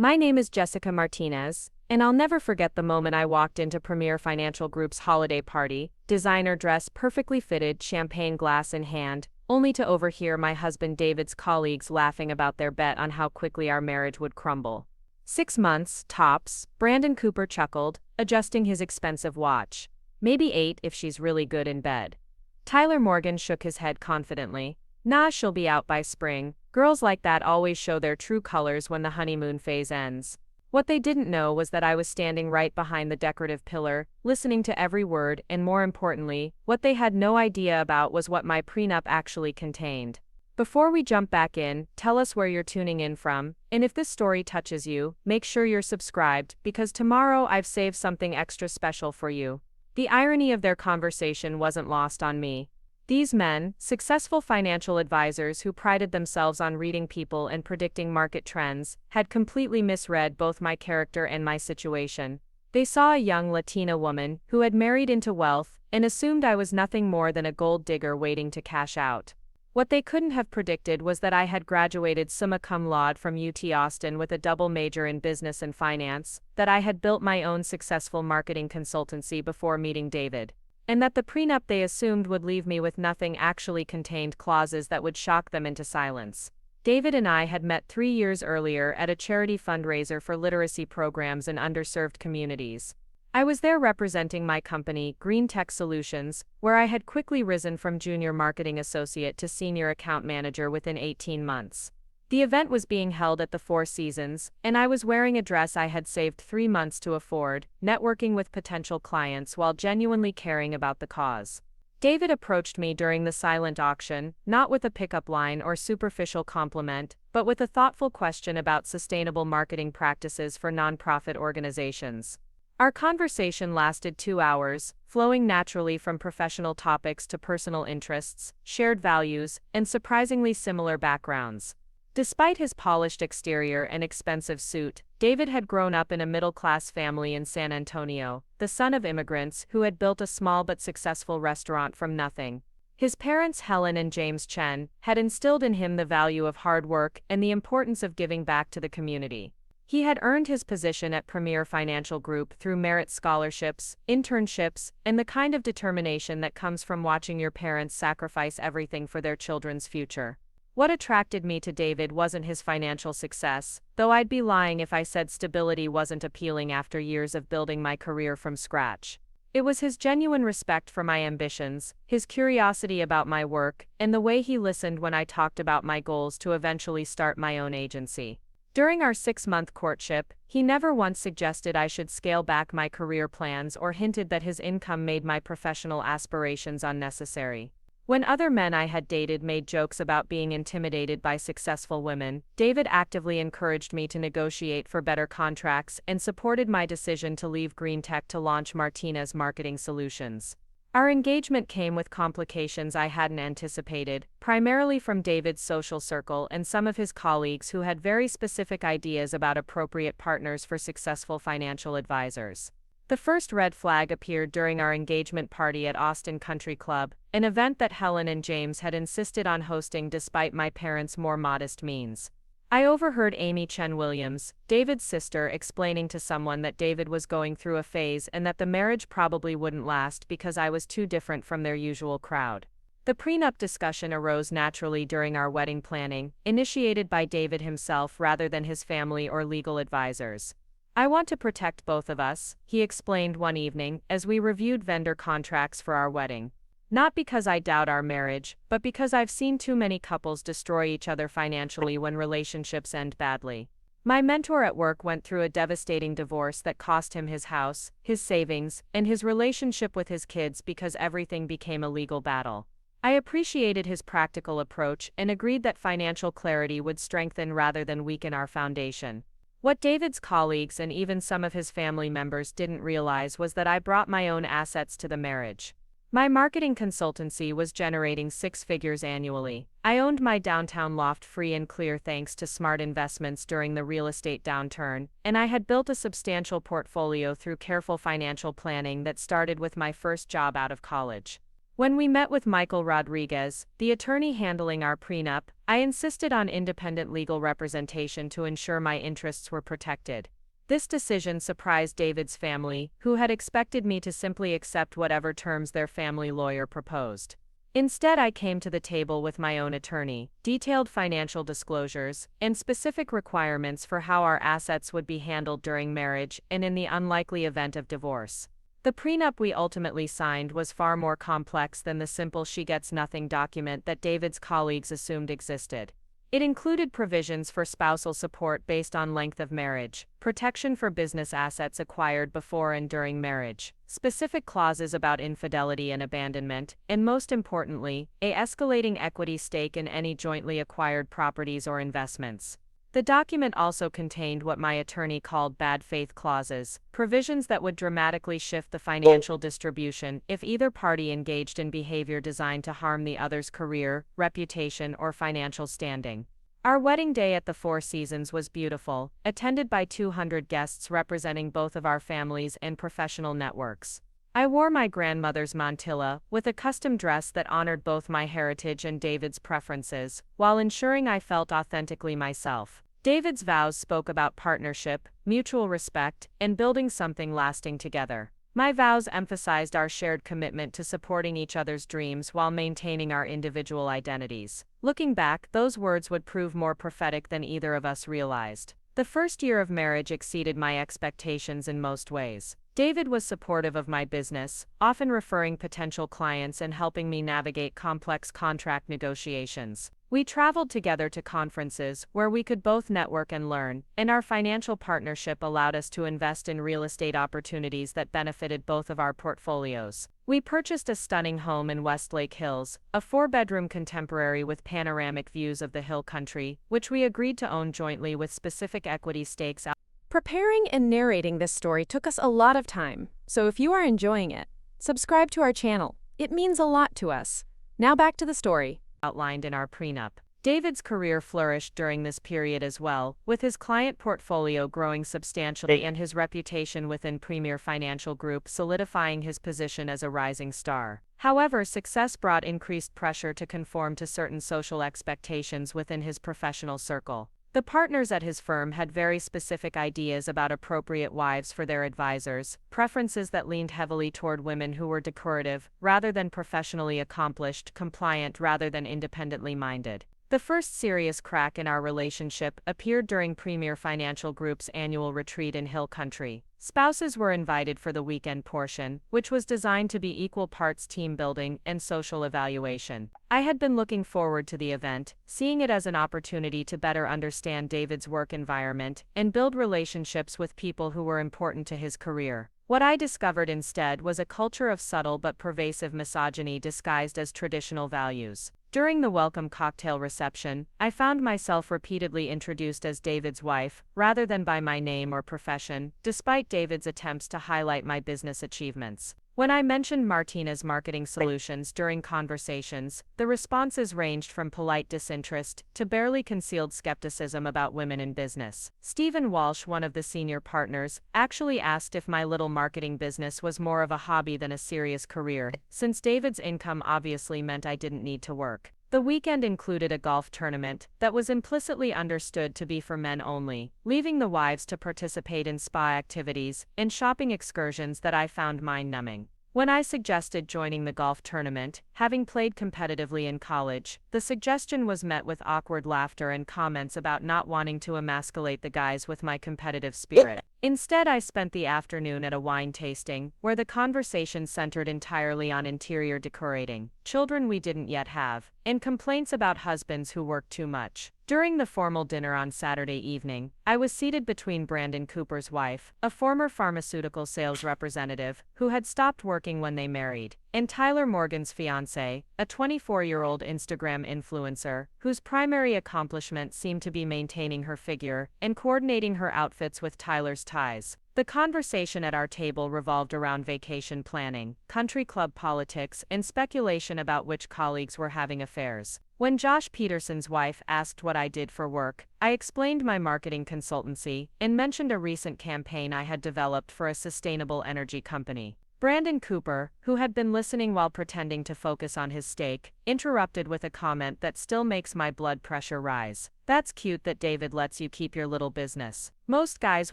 My name is Jessica Martinez, and I'll never forget the moment I walked into Premier Financial Group's holiday party, designer dress perfectly fitted, champagne glass in hand, only to overhear my husband David's colleagues laughing about their bet on how quickly our marriage would crumble. 6 months, tops, Brandon Cooper chuckled, adjusting his expensive watch. Maybe 8 if she's really good in bed. Tyler Morgan shook his head confidently. Nah, she'll be out by spring. Girls like that always show their true colors when the honeymoon phase ends. What they didn't know was that I was standing right behind the decorative pillar, listening to every word, and more importantly, what they had no idea about was what my prenup actually contained. Before we jump back in, tell us where you're tuning in from, and if this story touches you, make sure you're subscribed, because tomorrow I've saved something extra special for you. The irony of their conversation wasn't lost on me. These men, successful financial advisors who prided themselves on reading people and predicting market trends, had completely misread both my character and my situation. They saw a young Latina woman who had married into wealth and assumed I was nothing more than a gold digger waiting to cash out. What they couldn't have predicted was that I had graduated summa cum laude from UT Austin with a double major in business and finance, that I had built my own successful marketing consultancy before meeting David, and that the prenup they assumed would leave me with nothing actually contained clauses that would shock them into silence. David and I had met 3 years earlier at a charity fundraiser for literacy programs in underserved communities. I was there representing my company, Green Tech Solutions, where I had quickly risen from junior marketing associate to senior account manager within 18 months. The event was being held at the Four Seasons, and I was wearing a dress I had saved 3 months to afford, networking with potential clients while genuinely caring about the cause. David approached me during the silent auction, not with a pickup line or superficial compliment, but with a thoughtful question about sustainable marketing practices for nonprofit organizations. Our conversation lasted 2 hours, flowing naturally from professional topics to personal interests, shared values, and surprisingly similar backgrounds. Despite his polished exterior and expensive suit, David had grown up in a middle-class family in San Antonio, the son of immigrants who had built a small but successful restaurant from nothing. His parents, Helen and James Chen, had instilled in him the value of hard work and the importance of giving back to the community. He had earned his position at Premier Financial Group through merit scholarships, internships, and the kind of determination that comes from watching your parents sacrifice everything for their children's future. What attracted me to David wasn't his financial success, though I'd be lying if I said stability wasn't appealing after years of building my career from scratch. It was his genuine respect for my ambitions, his curiosity about my work, and the way he listened when I talked about my goals to eventually start my own agency. During our 6-month courtship, he never once suggested I should scale back my career plans or hinted that his income made my professional aspirations unnecessary. When other men I had dated made jokes about being intimidated by successful women, David actively encouraged me to negotiate for better contracts and supported my decision to leave Green Tech to launch Martinez Marketing Solutions. Our engagement came with complications I hadn't anticipated, primarily from David's social circle and some of his colleagues who had very specific ideas about appropriate partners for successful financial advisors. The first red flag appeared during our engagement party at Austin Country Club, an event that Helen and James had insisted on hosting despite my parents' more modest means. I overheard Amy Chen Williams, David's sister, explaining to someone that David was going through a phase and that the marriage probably wouldn't last because I was too different from their usual crowd. The prenup discussion arose naturally during our wedding planning, initiated by David himself rather than his family or legal advisors. I want to protect both of us, he explained one evening, as we reviewed vendor contracts for our wedding. Not because I doubt our marriage, but because I've seen too many couples destroy each other financially when relationships end badly. My mentor at work went through a devastating divorce that cost him his house, his savings, and his relationship with his kids because everything became a legal battle. I appreciated his practical approach and agreed that financial clarity would strengthen rather than weaken our foundation. What David's colleagues and even some of his family members didn't realize was that I brought my own assets to the marriage. My marketing consultancy was generating 6 figures annually. I owned my downtown loft free and clear thanks to smart investments during the real estate downturn, and I had built a substantial portfolio through careful financial planning that started with my first job out of college. When we met with Michael Rodriguez, the attorney handling our prenup, I insisted on independent legal representation to ensure my interests were protected. This decision surprised David's family, who had expected me to simply accept whatever terms their family lawyer proposed. Instead, I came to the table with my own attorney, detailed financial disclosures, and specific requirements for how our assets would be handled during marriage and in the unlikely event of divorce. The prenup we ultimately signed was far more complex than the simple she gets nothing document that David's colleagues assumed existed. It included provisions for spousal support based on length of marriage, protection for business assets acquired before and during marriage, specific clauses about infidelity and abandonment, and most importantly, a escalating equity stake in any jointly acquired properties or investments. The document also contained what my attorney called bad faith clauses, provisions that would dramatically shift the financial distribution if either party engaged in behavior designed to harm the other's career, reputation, or financial standing. Our wedding day at the Four Seasons was beautiful, attended by 200 guests representing both of our families and professional networks. I wore my grandmother's mantilla, with a custom dress that honored both my heritage and David's preferences, while ensuring I felt authentically myself. David's vows spoke about partnership, mutual respect, and building something lasting together. My vows emphasized our shared commitment to supporting each other's dreams while maintaining our individual identities. Looking back, those words would prove more prophetic than either of us realized. The first year of marriage exceeded my expectations in most ways. David was supportive of my business, often referring potential clients and helping me navigate complex contract negotiations. We traveled together to conferences where we could both network and learn, and our financial partnership allowed us to invest in real estate opportunities that benefited both of our portfolios. We purchased a stunning home in Westlake Hills, a 4-bedroom contemporary with panoramic views of the hill country, which we agreed to own jointly with specific equity stakes. Preparing and narrating this story took us a lot of time, so if you are enjoying it, subscribe to our channel. It means a lot to us. Now back to the story. Outlined in our prenup. David's career flourished during this period as well, with his client portfolio growing substantially and his reputation within Premier Financial Group solidifying his position as a rising star. However, success brought increased pressure to conform to certain social expectations within his professional circle. The partners at his firm had very specific ideas about appropriate wives for their advisors, preferences that leaned heavily toward women who were decorative, rather than professionally accomplished, compliant rather than independently minded. The first serious crack in our relationship appeared during Premier Financial Group's annual retreat in Hill Country. Spouses were invited for the weekend portion, which was designed to be equal parts team building and social evaluation. I had been looking forward to the event, seeing it as an opportunity to better understand David's work environment and build relationships with people who were important to his career. What I discovered instead was a culture of subtle but pervasive misogyny disguised as traditional values. During the welcome cocktail reception, I found myself repeatedly introduced as David's wife, rather than by my name or profession, despite David's attempts to highlight my business achievements. When I mentioned Martinez Marketing Solutions during conversations, the responses ranged from polite disinterest to barely concealed skepticism about women in business. Stephen Walsh, one of the senior partners, actually asked if my little marketing business was more of a hobby than a serious career, since David's income obviously meant I didn't need to work. The weekend included a golf tournament that was implicitly understood to be for men only, leaving the wives to participate in spa activities and shopping excursions that I found mind-numbing. When I suggested joining the golf tournament, having played competitively in college, the suggestion was met with awkward laughter and comments about not wanting to emasculate the guys with my competitive spirit. Instead, I spent the afternoon at a wine tasting, where the conversation centered entirely on interior decorating, children we didn't yet have, and complaints about husbands who worked too much. During the formal dinner on Saturday evening, I was seated between Brandon Cooper's wife, a former pharmaceutical sales representative who had stopped working when they married, and Tyler Morgan's fiancé, a 24-year-old Instagram influencer, whose primary accomplishment seemed to be maintaining her figure and coordinating her outfits with Tyler's ties. The conversation at our table revolved around vacation planning, country club politics, and speculation about which colleagues were having affairs. When Josh Peterson's wife asked what I did for work, I explained my marketing consultancy and mentioned a recent campaign I had developed for a sustainable energy company. Brandon Cooper, who had been listening while pretending to focus on his steak, interrupted with a comment that still makes my blood pressure rise. "That's cute that David lets you keep your little business. Most guys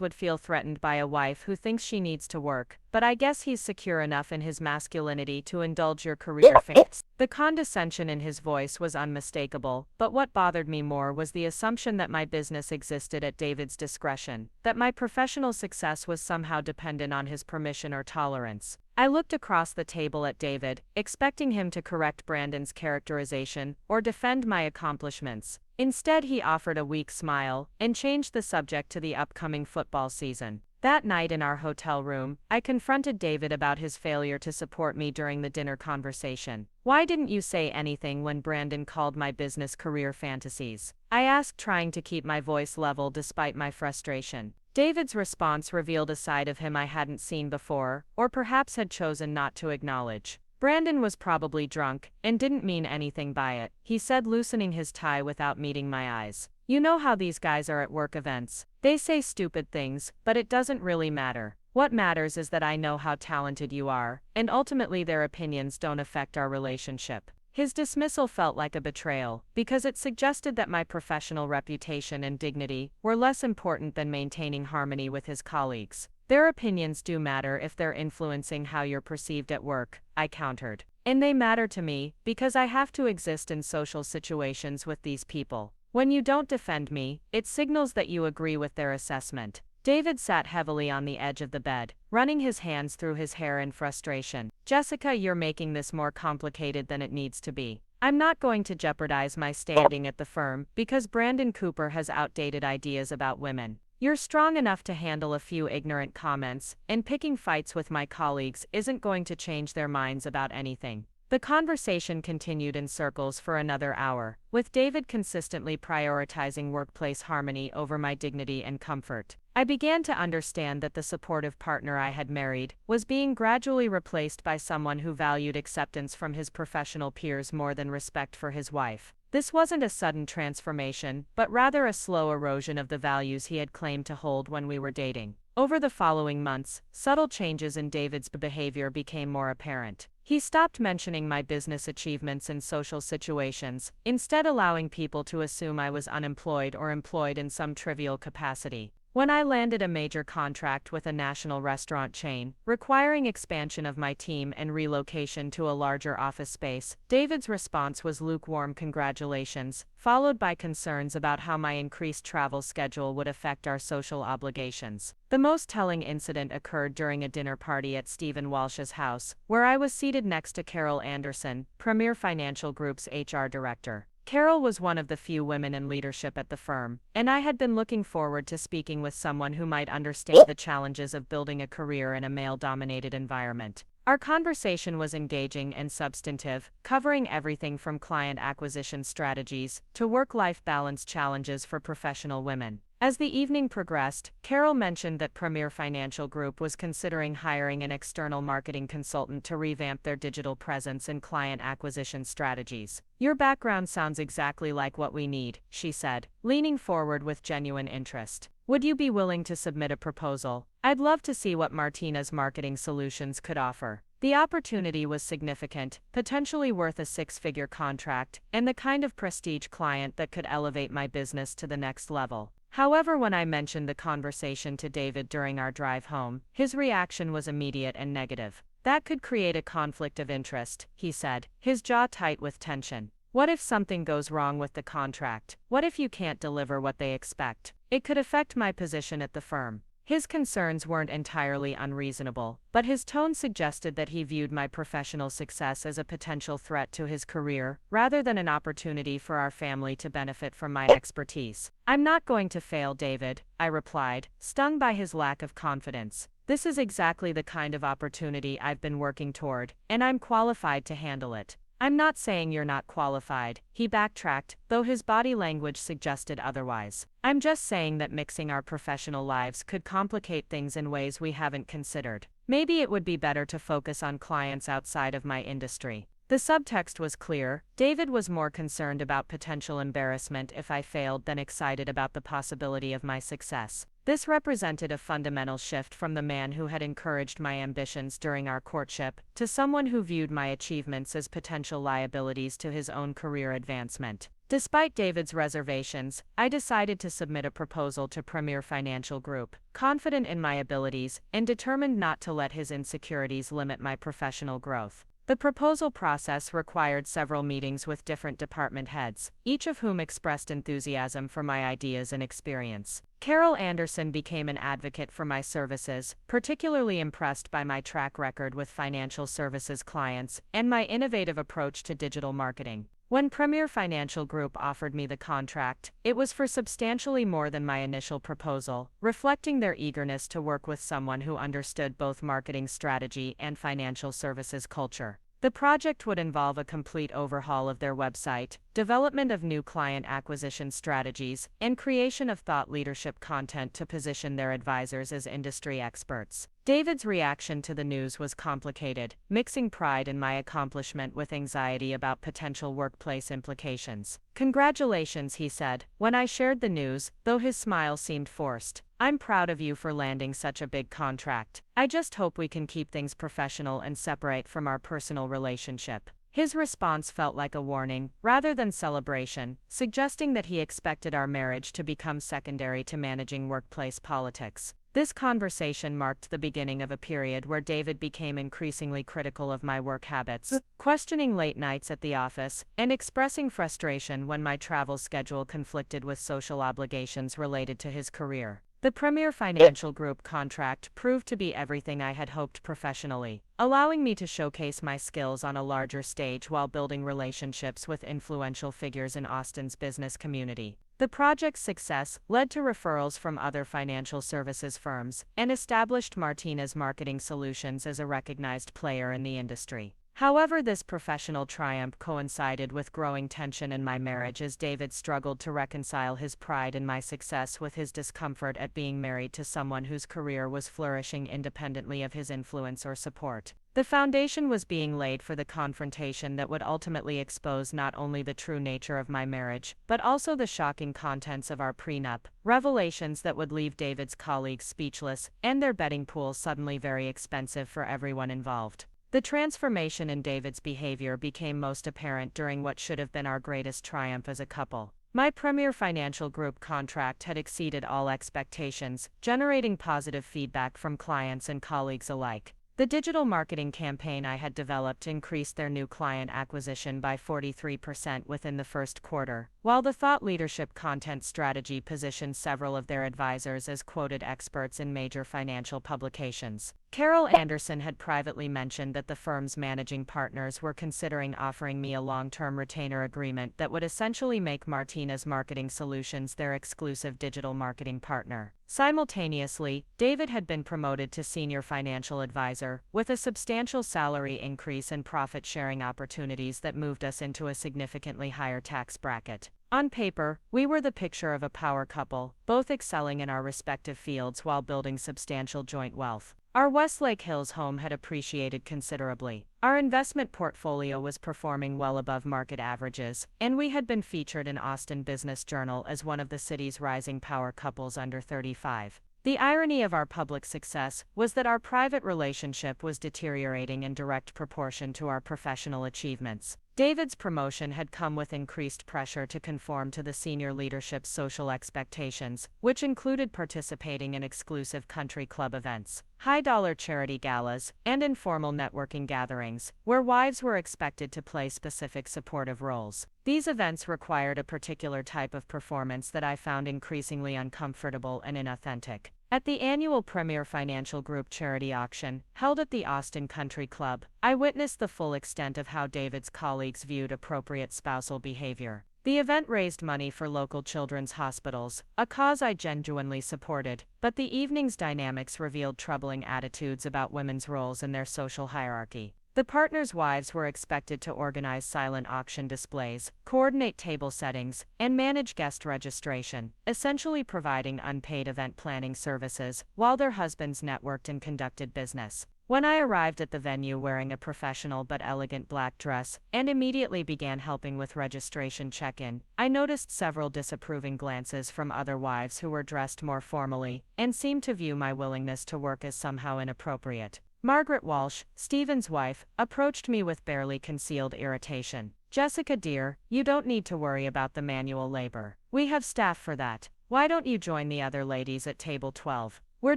would feel threatened by a wife who thinks she needs to work, but I guess he's secure enough in his masculinity to indulge your career fantasy." The condescension in his voice was unmistakable, but what bothered me more was the assumption that my business existed at David's discretion, that my professional success was somehow dependent on his permission or tolerance. I looked across the table at David, expecting him to correct Brandon's characterization or defend my accomplishments. Instead, he offered a weak smile and changed the subject to the upcoming football season. That night in our hotel room, I confronted David about his failure to support me during the dinner conversation. "Why didn't you say anything when Brandon called my business career fantasies?" I asked, trying to keep my voice level despite my frustration. David's response revealed a side of him I hadn't seen before, or perhaps had chosen not to acknowledge. "Brandon was probably drunk, and didn't mean anything by it," he said, loosening his tie without meeting my eyes. "You know how these guys are at work events. They say stupid things, but it doesn't really matter. What matters is that I know how talented you are, and ultimately their opinions don't affect our relationship." His dismissal felt like a betrayal, because it suggested that my professional reputation and dignity were less important than maintaining harmony with his colleagues. "Their opinions do matter if they're influencing how you're perceived at work," I countered. "And they matter to me, because I have to exist in social situations with these people. When you don't defend me, it signals that you agree with their assessment." David sat heavily on the edge of the bed, running his hands through his hair in frustration. "Jessica, you're making this more complicated than it needs to be. I'm not going to jeopardize my standing at the firm because Brandon Cooper has outdated ideas about women. You're strong enough to handle a few ignorant comments, and picking fights with my colleagues isn't going to change their minds about anything." The conversation continued in circles for another hour, with David consistently prioritizing workplace harmony over my dignity and comfort. I began to understand that the supportive partner I had married was being gradually replaced by someone who valued acceptance from his professional peers more than respect for his wife. This wasn't a sudden transformation, but rather a slow erosion of the values he had claimed to hold when we were dating. Over the following months, subtle changes in David's behavior became more apparent. He stopped mentioning my business achievements in social situations, instead allowing people to assume I was unemployed or employed in some trivial capacity. When I landed a major contract with a national restaurant chain, requiring expansion of my team and relocation to a larger office space, David's response was lukewarm congratulations, followed by concerns about how my increased travel schedule would affect our social obligations. The most telling incident occurred during a dinner party at Stephen Walsh's house, where I was seated next to Carol Anderson, Premier Financial Group's HR director. Carol was one of the few women in leadership at the firm, and I had been looking forward to speaking with someone who might understand the challenges of building a career in a male-dominated environment. Our conversation was engaging and substantive, covering everything from client acquisition strategies to work-life balance challenges for professional women. As the evening progressed, Carol mentioned that Premier Financial Group was considering hiring an external marketing consultant to revamp their digital presence and client acquisition strategies. "Your background sounds exactly like what we need," she said, leaning forward with genuine interest. "Would you be willing to submit a proposal? I'd love to see what Martinez Marketing Solutions could offer." The opportunity was significant, potentially worth a six-figure contract, and the kind of prestige client that could elevate my business to the next level. However, when I mentioned the conversation to David during our drive home, his reaction was immediate and negative. "That could create a conflict of interest," he said, his jaw tight with tension. "What if something goes wrong with the contract? What if you can't deliver what they expect? It could affect my position at the firm." His concerns weren't entirely unreasonable, but his tone suggested that he viewed my professional success as a potential threat to his career, rather than an opportunity for our family to benefit from my expertise. "I'm not going to fail, David," I replied, stung by his lack of confidence. "This is exactly the kind of opportunity I've been working toward, and I'm qualified to handle it." "I'm not saying you're not qualified," he backtracked, though his body language suggested otherwise. "I'm just saying that mixing our professional lives could complicate things in ways we haven't considered. Maybe it would be better to focus on clients outside of my industry." The subtext was clear. David was more concerned about potential embarrassment if I failed than excited about the possibility of my success. This represented a fundamental shift from the man who had encouraged my ambitions during our courtship to someone who viewed my achievements as potential liabilities to his own career advancement. Despite David's reservations, I decided to submit a proposal to Premier Financial Group, confident in my abilities and determined not to let his insecurities limit my professional growth. The proposal process required several meetings with different department heads, each of whom expressed enthusiasm for my ideas and experience. Carol Anderson became an advocate for my services, particularly impressed by my track record with financial services clients and my innovative approach to digital marketing. When Premier Financial Group offered me the contract, it was for substantially more than my initial proposal, reflecting their eagerness to work with someone who understood both marketing strategy and financial services culture. The project would involve a complete overhaul of their website, development of new client acquisition strategies, and creation of thought leadership content to position their advisors as industry experts. David's reaction to the news was complicated, mixing pride in my accomplishment with anxiety about potential workplace implications. "Congratulations," he said, when I shared the news, though his smile seemed forced. "I'm proud of you for landing such a big contract. I just hope we can keep things professional and separate from our personal relationship." His response felt like a warning, rather than celebration, suggesting that he expected our marriage to become secondary to managing workplace politics. This conversation marked the beginning of a period where David became increasingly critical of my work habits, questioning late nights at the office, and expressing frustration when my travel schedule conflicted with social obligations related to his career. The Premier Financial Group contract proved to be everything I had hoped professionally, allowing me to showcase my skills on a larger stage while building relationships with influential figures in Austin's business community. The project's success led to referrals from other financial services firms and established Martinez Marketing Solutions as a recognized player in the industry. However, this professional triumph coincided with growing tension in my marriage as David struggled to reconcile his pride in my success with his discomfort at being married to someone whose career was flourishing independently of his influence or support. The foundation was being laid for the confrontation that would ultimately expose not only the true nature of my marriage, but also the shocking contents of our prenup, revelations that would leave David's colleagues speechless and their betting pool suddenly very expensive for everyone involved. The transformation in David's behavior became most apparent during what should have been our greatest triumph as a couple. My Premier Financial Group contract had exceeded all expectations, generating positive feedback from clients and colleagues alike. The digital marketing campaign I had developed increased their new client acquisition by 43% within the first quarter, while the thought leadership content strategy positioned several of their advisors as quoted experts in major financial publications. Carol Anderson had privately mentioned that the firm's managing partners were considering offering me a long-term retainer agreement that would essentially make Martinez Marketing Solutions their exclusive digital marketing partner. Simultaneously, David had been promoted to senior financial advisor, with a substantial salary increase and profit-sharing opportunities that moved us into a significantly higher tax bracket. On paper, we were the picture of a power couple, both excelling in our respective fields while building substantial joint wealth. Our Westlake Hills home had appreciated considerably. Our investment portfolio was performing well above market averages, and we had been featured in Austin Business Journal as one of the city's rising power couples under 35. The irony of our public success was that our private relationship was deteriorating in direct proportion to our professional achievements. David's promotion had come with increased pressure to conform to the senior leadership's social expectations, which included participating in exclusive country club events, high-dollar charity galas, and informal networking gatherings, where wives were expected to play specific supportive roles. These events required a particular type of performance that I found increasingly uncomfortable and inauthentic. At the annual Premier Financial Group charity auction, held at the Austin Country Club, I witnessed the full extent of how David's colleagues viewed appropriate spousal behavior. The event raised money for local children's hospitals, a cause I genuinely supported, but the evening's dynamics revealed troubling attitudes about women's roles in their social hierarchy. The partners' wives were expected to organize silent auction displays, coordinate table settings, and manage guest registration, essentially providing unpaid event planning services, while their husbands networked and conducted business. When I arrived at the venue wearing a professional but elegant black dress and immediately began helping with registration check-in, I noticed several disapproving glances from other wives who were dressed more formally and seemed to view my willingness to work as somehow inappropriate. Margaret Walsh, Stephen's wife, approached me with barely concealed irritation. "Jessica dear, you don't need to worry about the manual labor. We have staff for that. Why don't you join the other ladies at table 12? We're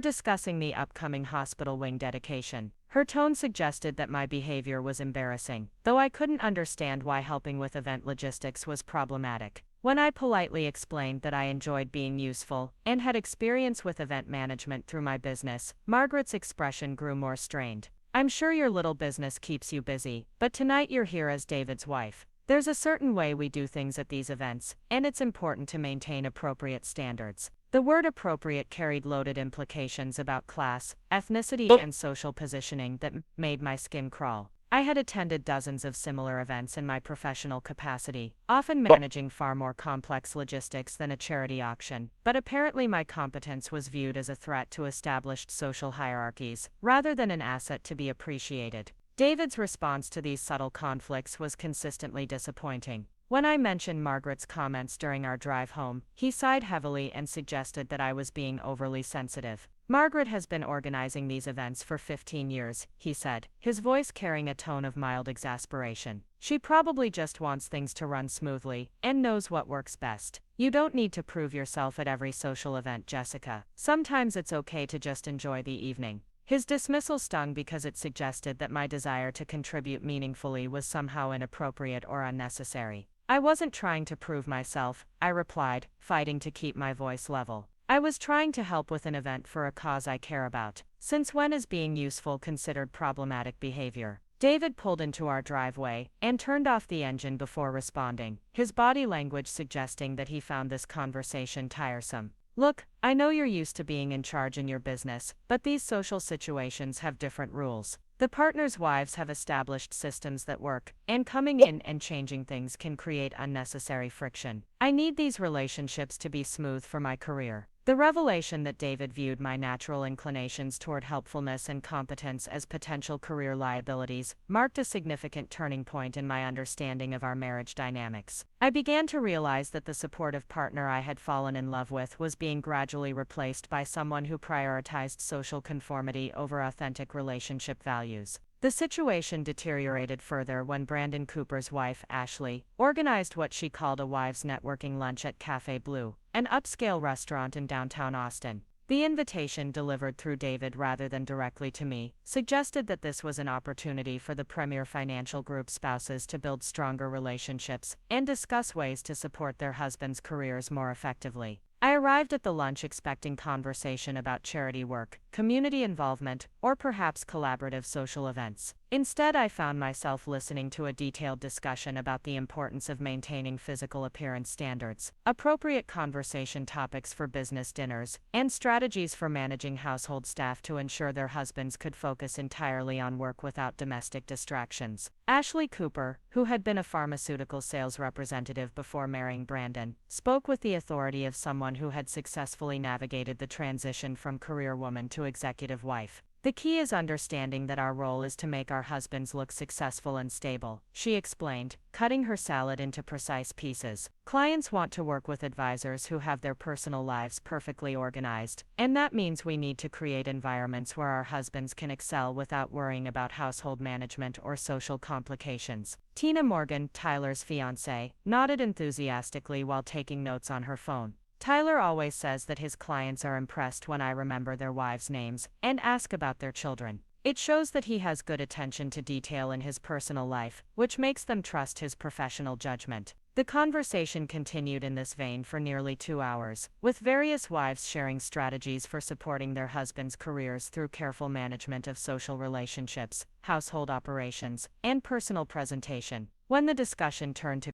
discussing the upcoming hospital wing dedication." Her tone suggested that my behavior was embarrassing, though I couldn't understand why helping with event logistics was problematic. When I politely explained that I enjoyed being useful and had experience with event management through my business, Margaret's expression grew more strained. "I'm sure your little business keeps you busy, but tonight you're here as David's wife. There's a certain way we do things at these events, and it's important to maintain appropriate standards." The word appropriate carried loaded implications about class, ethnicity, and social positioning that made my skin crawl. I had attended dozens of similar events in my professional capacity, often managing far more complex logistics than a charity auction, but apparently my competence was viewed as a threat to established social hierarchies, rather than an asset to be appreciated. David's response to these subtle conflicts was consistently disappointing. When I mentioned Margaret's comments during our drive home, he sighed heavily and suggested that I was being overly sensitive. "Margaret has been organizing these events for 15 years, he said, his voice carrying a tone of mild exasperation. "She probably just wants things to run smoothly and knows what works best. You don't need to prove yourself at every social event, Jessica. Sometimes it's okay to just enjoy the evening." His dismissal stung because it suggested that my desire to contribute meaningfully was somehow inappropriate or unnecessary. "I wasn't trying to prove myself," I replied, fighting to keep my voice level. "I was trying to help with an event for a cause I care about. Since when is being useful considered problematic behavior?" David pulled into our driveway and turned off the engine before responding, his body language suggesting that he found this conversation tiresome. "Look, I know you're used to being in charge in your business, but these social situations have different rules. The partners' wives have established systems that work, and coming in and changing things can create unnecessary friction. I need these relationships to be smooth for my career." The revelation that David viewed my natural inclinations toward helpfulness and competence as potential career liabilities marked a significant turning point in my understanding of our marriage dynamics. I began to realize that the supportive partner I had fallen in love with was being gradually replaced by someone who prioritized social conformity over authentic relationship values. The situation deteriorated further when Brandon Cooper's wife, Ashley, organized what she called a wives' networking lunch at Cafe Blue, an upscale restaurant in downtown Austin. The invitation, delivered through David rather than directly to me, suggested that this was an opportunity for the premier financial group spouses to build stronger relationships and discuss ways to support their husbands' careers more effectively. I arrived at the lunch expecting conversation about charity work, community involvement, or perhaps collaborative social events. Instead, I found myself listening to a detailed discussion about the importance of maintaining physical appearance standards, appropriate conversation topics for business dinners, and strategies for managing household staff to ensure their husbands could focus entirely on work without domestic distractions. Ashley Cooper, who had been a pharmaceutical sales representative before marrying Brandon, spoke with the authority of someone who had successfully navigated the transition from career woman to executive wife. "The key is understanding that our role is to make our husbands look successful and stable," she explained, cutting her salad into precise pieces. "Clients want to work with advisors who have their personal lives perfectly organized, and that means we need to create environments where our husbands can excel without worrying about household management or social complications." Tina Morgan, Tyler's fiancée, nodded enthusiastically while taking notes on her phone. "Tyler always says that his clients are impressed when I remember their wives' names and ask about their children. It shows that he has good attention to detail in his personal life, which makes them trust his professional judgment." The conversation continued in this vein for nearly 2 hours, with various wives sharing strategies for supporting their husbands' careers through careful management of social relationships, household operations, and personal presentation. When the discussion turned to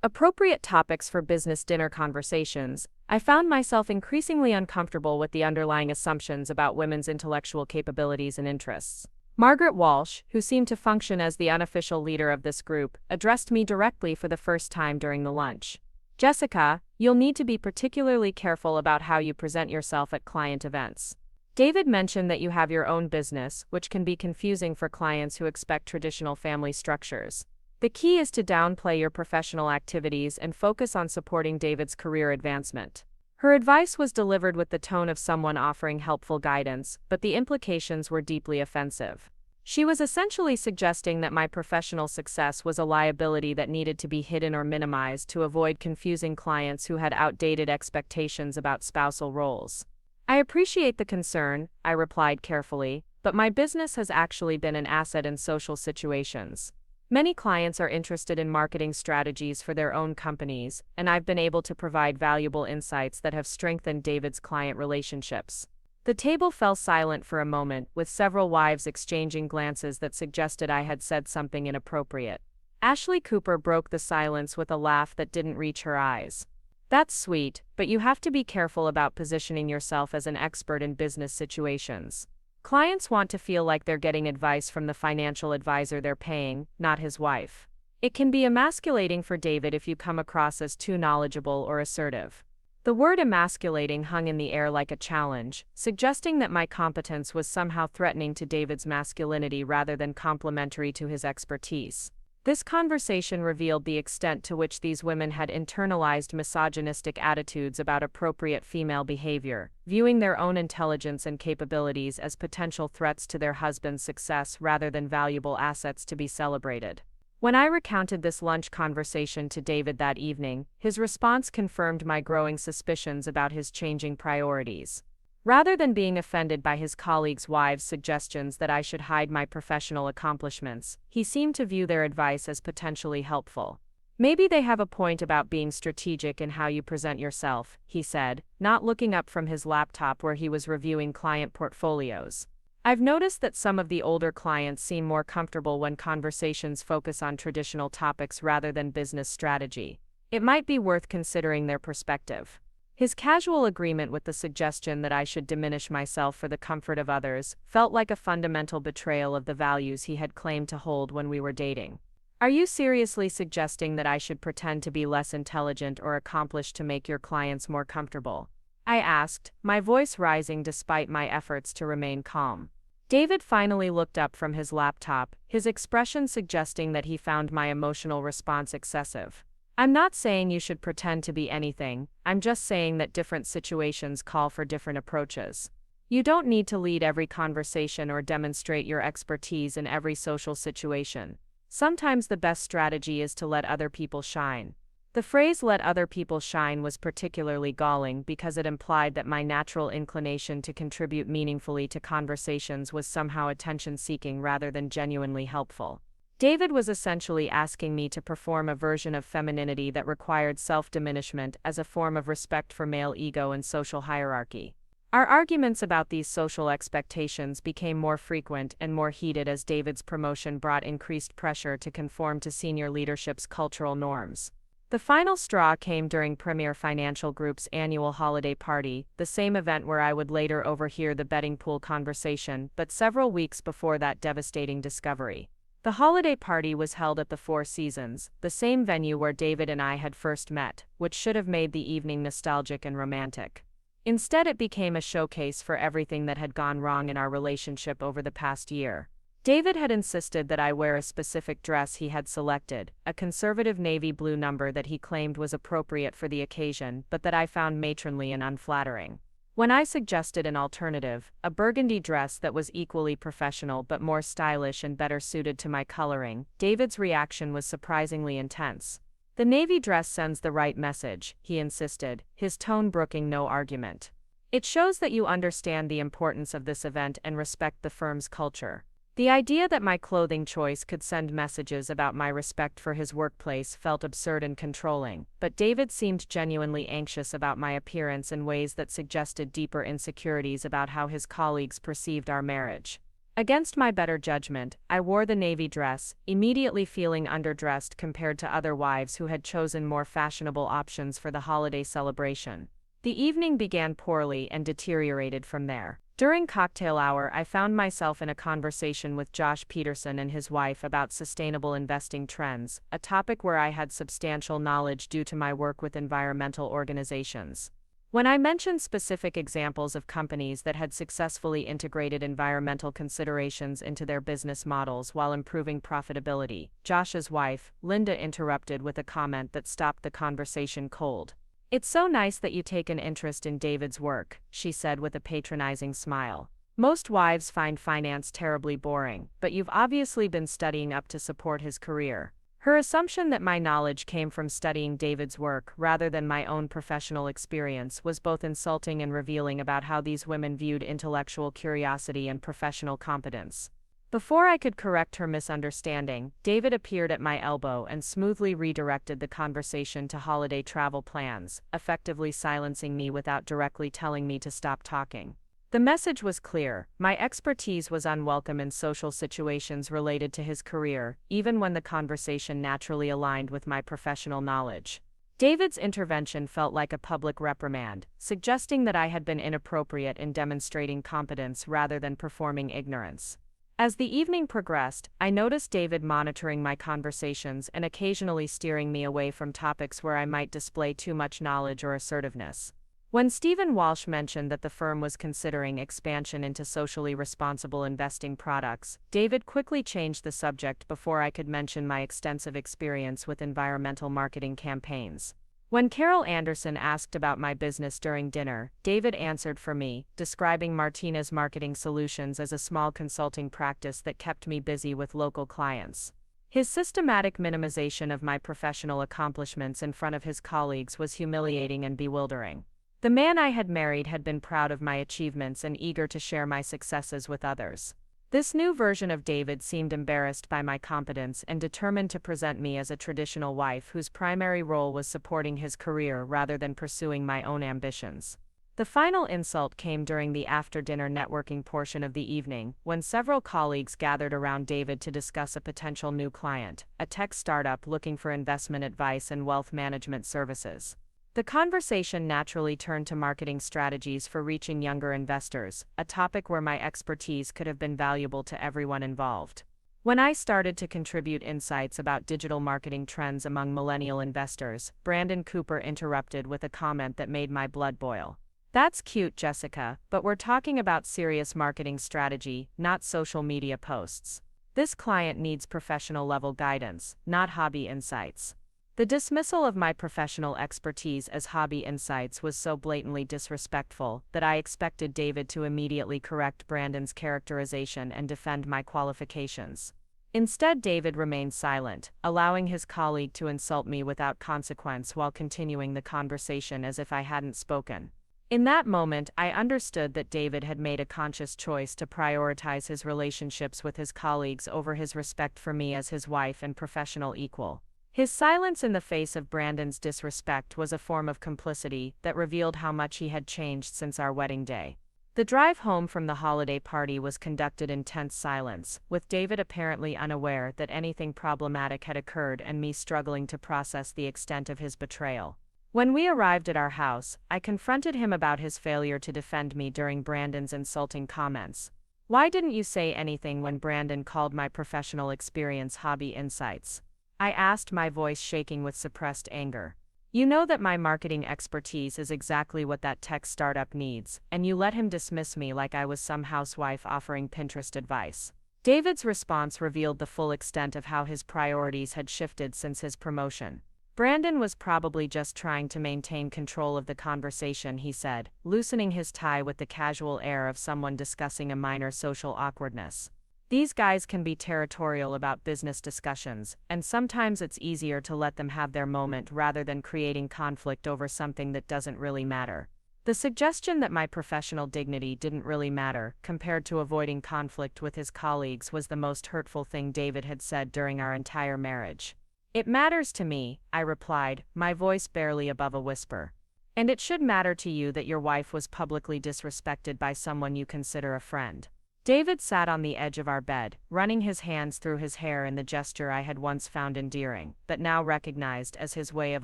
appropriate topics for business dinner conversations, I found myself increasingly uncomfortable with the underlying assumptions about women's intellectual capabilities and interests. Margaret Walsh, who seemed to function as the unofficial leader of this group, addressed me directly for the first time during the lunch. "Jessica, you'll need to be particularly careful about how you present yourself at client events. David mentioned that you have your own business, which can be confusing for clients who expect traditional family structures. The key is to downplay your professional activities and focus on supporting David's career advancement. Her advice was delivered with the tone of someone offering helpful guidance, but the implications were deeply offensive. She was essentially suggesting that my professional success was a liability that needed to be hidden or minimized to avoid confusing clients who had outdated expectations about spousal roles. I appreciate the concern, I replied carefully, but my business has actually been an asset in social situations. Many clients are interested in marketing strategies for their own companies, and I've been able to provide valuable insights that have strengthened David's client relationships. The table fell silent for a moment, with several wives exchanging glances that suggested I had said something inappropriate. Ashley Cooper broke the silence with a laugh that didn't reach her eyes. That's sweet, but you have to be careful about positioning yourself as an expert in business situations. Clients want to feel like they're getting advice from the financial advisor they're paying, not his wife. It can be emasculating for David if you come across as too knowledgeable or assertive. The word emasculating hung in the air like a challenge, suggesting that my competence was somehow threatening to David's masculinity rather than complementary to his expertise. This conversation revealed the extent to which these women had internalized misogynistic attitudes about appropriate female behavior, viewing their own intelligence and capabilities as potential threats to their husband's success rather than valuable assets to be celebrated. When I recounted this lunch conversation to David that evening, his response confirmed my growing suspicions about his changing priorities. Rather than being offended by his colleagues' wives' suggestions that I should hide my professional accomplishments, he seemed to view their advice as potentially helpful. Maybe they have a point about being strategic in how you present yourself, he said, not looking up from his laptop where he was reviewing client portfolios. I've noticed that some of the older clients seem more comfortable when conversations focus on traditional topics rather than business strategy. It might be worth considering their perspective. His casual agreement with the suggestion that I should diminish myself for the comfort of others felt like a fundamental betrayal of the values he had claimed to hold when we were dating. Are you seriously suggesting that I should pretend to be less intelligent or accomplished to make your clients more comfortable? I asked, my voice rising despite my efforts to remain calm. David finally looked up from his laptop, his expression suggesting that he found my emotional response excessive. I'm not saying you should pretend to be anything, I'm just saying that different situations call for different approaches. You don't need to lead every conversation or demonstrate your expertise in every social situation. Sometimes the best strategy is to let other people shine. The phrase "let other people shine" was particularly galling because it implied that my natural inclination to contribute meaningfully to conversations was somehow attention-seeking rather than genuinely helpful. David was essentially asking me to perform a version of femininity that required self-diminishment as a form of respect for male ego and social hierarchy. Our arguments about these social expectations became more frequent and more heated as David's promotion brought increased pressure to conform to senior leadership's cultural norms. The final straw came during Premier Financial Group's annual holiday party, the same event where I would later overhear the betting pool conversation, but several weeks before that devastating discovery. The holiday party was held at the Four Seasons, the same venue where David and I had first met, which should have made the evening nostalgic and romantic. Instead, it became a showcase for everything that had gone wrong in our relationship over the past year. David had insisted that I wear a specific dress he had selected, a conservative navy blue number that he claimed was appropriate for the occasion, but that I found matronly and unflattering. When I suggested an alternative, a burgundy dress that was equally professional but more stylish and better suited to my coloring, David's reaction was surprisingly intense. The navy dress sends the right message, he insisted, his tone brooking no argument. It shows that you understand the importance of this event and respect the firm's culture. The idea that my clothing choice could send messages about my respect for his workplace felt absurd and controlling, but David seemed genuinely anxious about my appearance in ways that suggested deeper insecurities about how his colleagues perceived our marriage. Against my better judgment, I wore the navy dress, immediately feeling underdressed compared to other wives who had chosen more fashionable options for the holiday celebration. The evening began poorly and deteriorated from there. During cocktail hour, I found myself in a conversation with Josh Peterson and his wife about sustainable investing trends, a topic where I had substantial knowledge due to my work with environmental organizations. When I mentioned specific examples of companies that had successfully integrated environmental considerations into their business models while improving profitability, Josh's wife, Linda, interrupted with a comment that stopped the conversation cold. "It's so nice that you take an interest in David's work," she said with a patronizing smile. "Most wives find finance terribly boring, but you've obviously been studying up to support his career." Her assumption that my knowledge came from studying David's work rather than my own professional experience was both insulting and revealing about how these women viewed intellectual curiosity and professional competence. Before I could correct her misunderstanding, David appeared at my elbow and smoothly redirected the conversation to holiday travel plans, effectively silencing me without directly telling me to stop talking. The message was clear: my expertise was unwelcome in social situations related to his career, even when the conversation naturally aligned with my professional knowledge. David's intervention felt like a public reprimand, suggesting that I had been inappropriate in demonstrating competence rather than performing ignorance. As the evening progressed, I noticed David monitoring my conversations and occasionally steering me away from topics where I might display too much knowledge or assertiveness. When Stephen Walsh mentioned that the firm was considering expansion into socially responsible investing products, David quickly changed the subject before I could mention my extensive experience with environmental marketing campaigns. When Carol Anderson asked about my business during dinner, David answered for me, describing Martinez Marketing Solutions as a small consulting practice that kept me busy with local clients. His systematic minimization of my professional accomplishments in front of his colleagues was humiliating and bewildering. The man I had married had been proud of my achievements and eager to share my successes with others. This new version of David seemed embarrassed by my competence and determined to present me as a traditional wife whose primary role was supporting his career rather than pursuing my own ambitions. The final insult came during the after-dinner networking portion of the evening, when several colleagues gathered around David to discuss a potential new client, a tech startup looking for investment advice and wealth management services. The conversation naturally turned to marketing strategies for reaching younger investors, a topic where my expertise could have been valuable to everyone involved. When I started to contribute insights about digital marketing trends among millennial investors, Brandon Cooper interrupted with a comment that made my blood boil. "That's cute, Jessica, but we're talking about serious marketing strategy, not social media posts. This client needs professional-level guidance, not hobby insights." The dismissal of my professional expertise as hobby insights was so blatantly disrespectful that I expected David to immediately correct Brandon's characterization and defend my qualifications. Instead, David remained silent, allowing his colleague to insult me without consequence while continuing the conversation as if I hadn't spoken. In that moment, I understood that David had made a conscious choice to prioritize his relationships with his colleagues over his respect for me as his wife and professional equal. His silence in the face of Brandon's disrespect was a form of complicity that revealed how much he had changed since our wedding day. The drive home from the holiday party was conducted in tense silence, with David apparently unaware that anything problematic had occurred and me struggling to process the extent of his betrayal. When we arrived at our house, I confronted him about his failure to defend me during Brandon's insulting comments. "Why didn't you say anything when Brandon called my professional experience hobby insights?" I asked, my voice shaking with suppressed anger. "You know that my marketing expertise is exactly what that tech startup needs, and you let him dismiss me like I was some housewife offering Pinterest advice." David's response revealed the full extent of how his priorities had shifted since his promotion. "Brandon was probably just trying to maintain control of the conversation," he said, loosening his tie with the casual air of someone discussing a minor social awkwardness. "These guys can be territorial about business discussions, and sometimes it's easier to let them have their moment rather than creating conflict over something that doesn't really matter." The suggestion that my professional dignity didn't really matter, compared to avoiding conflict with his colleagues, was the most hurtful thing David had said during our entire marriage. "It matters to me," I replied, my voice barely above a whisper. "And it should matter to you that your wife was publicly disrespected by someone you consider a friend." David sat on the edge of our bed, running his hands through his hair in the gesture I had once found endearing, but now recognized as his way of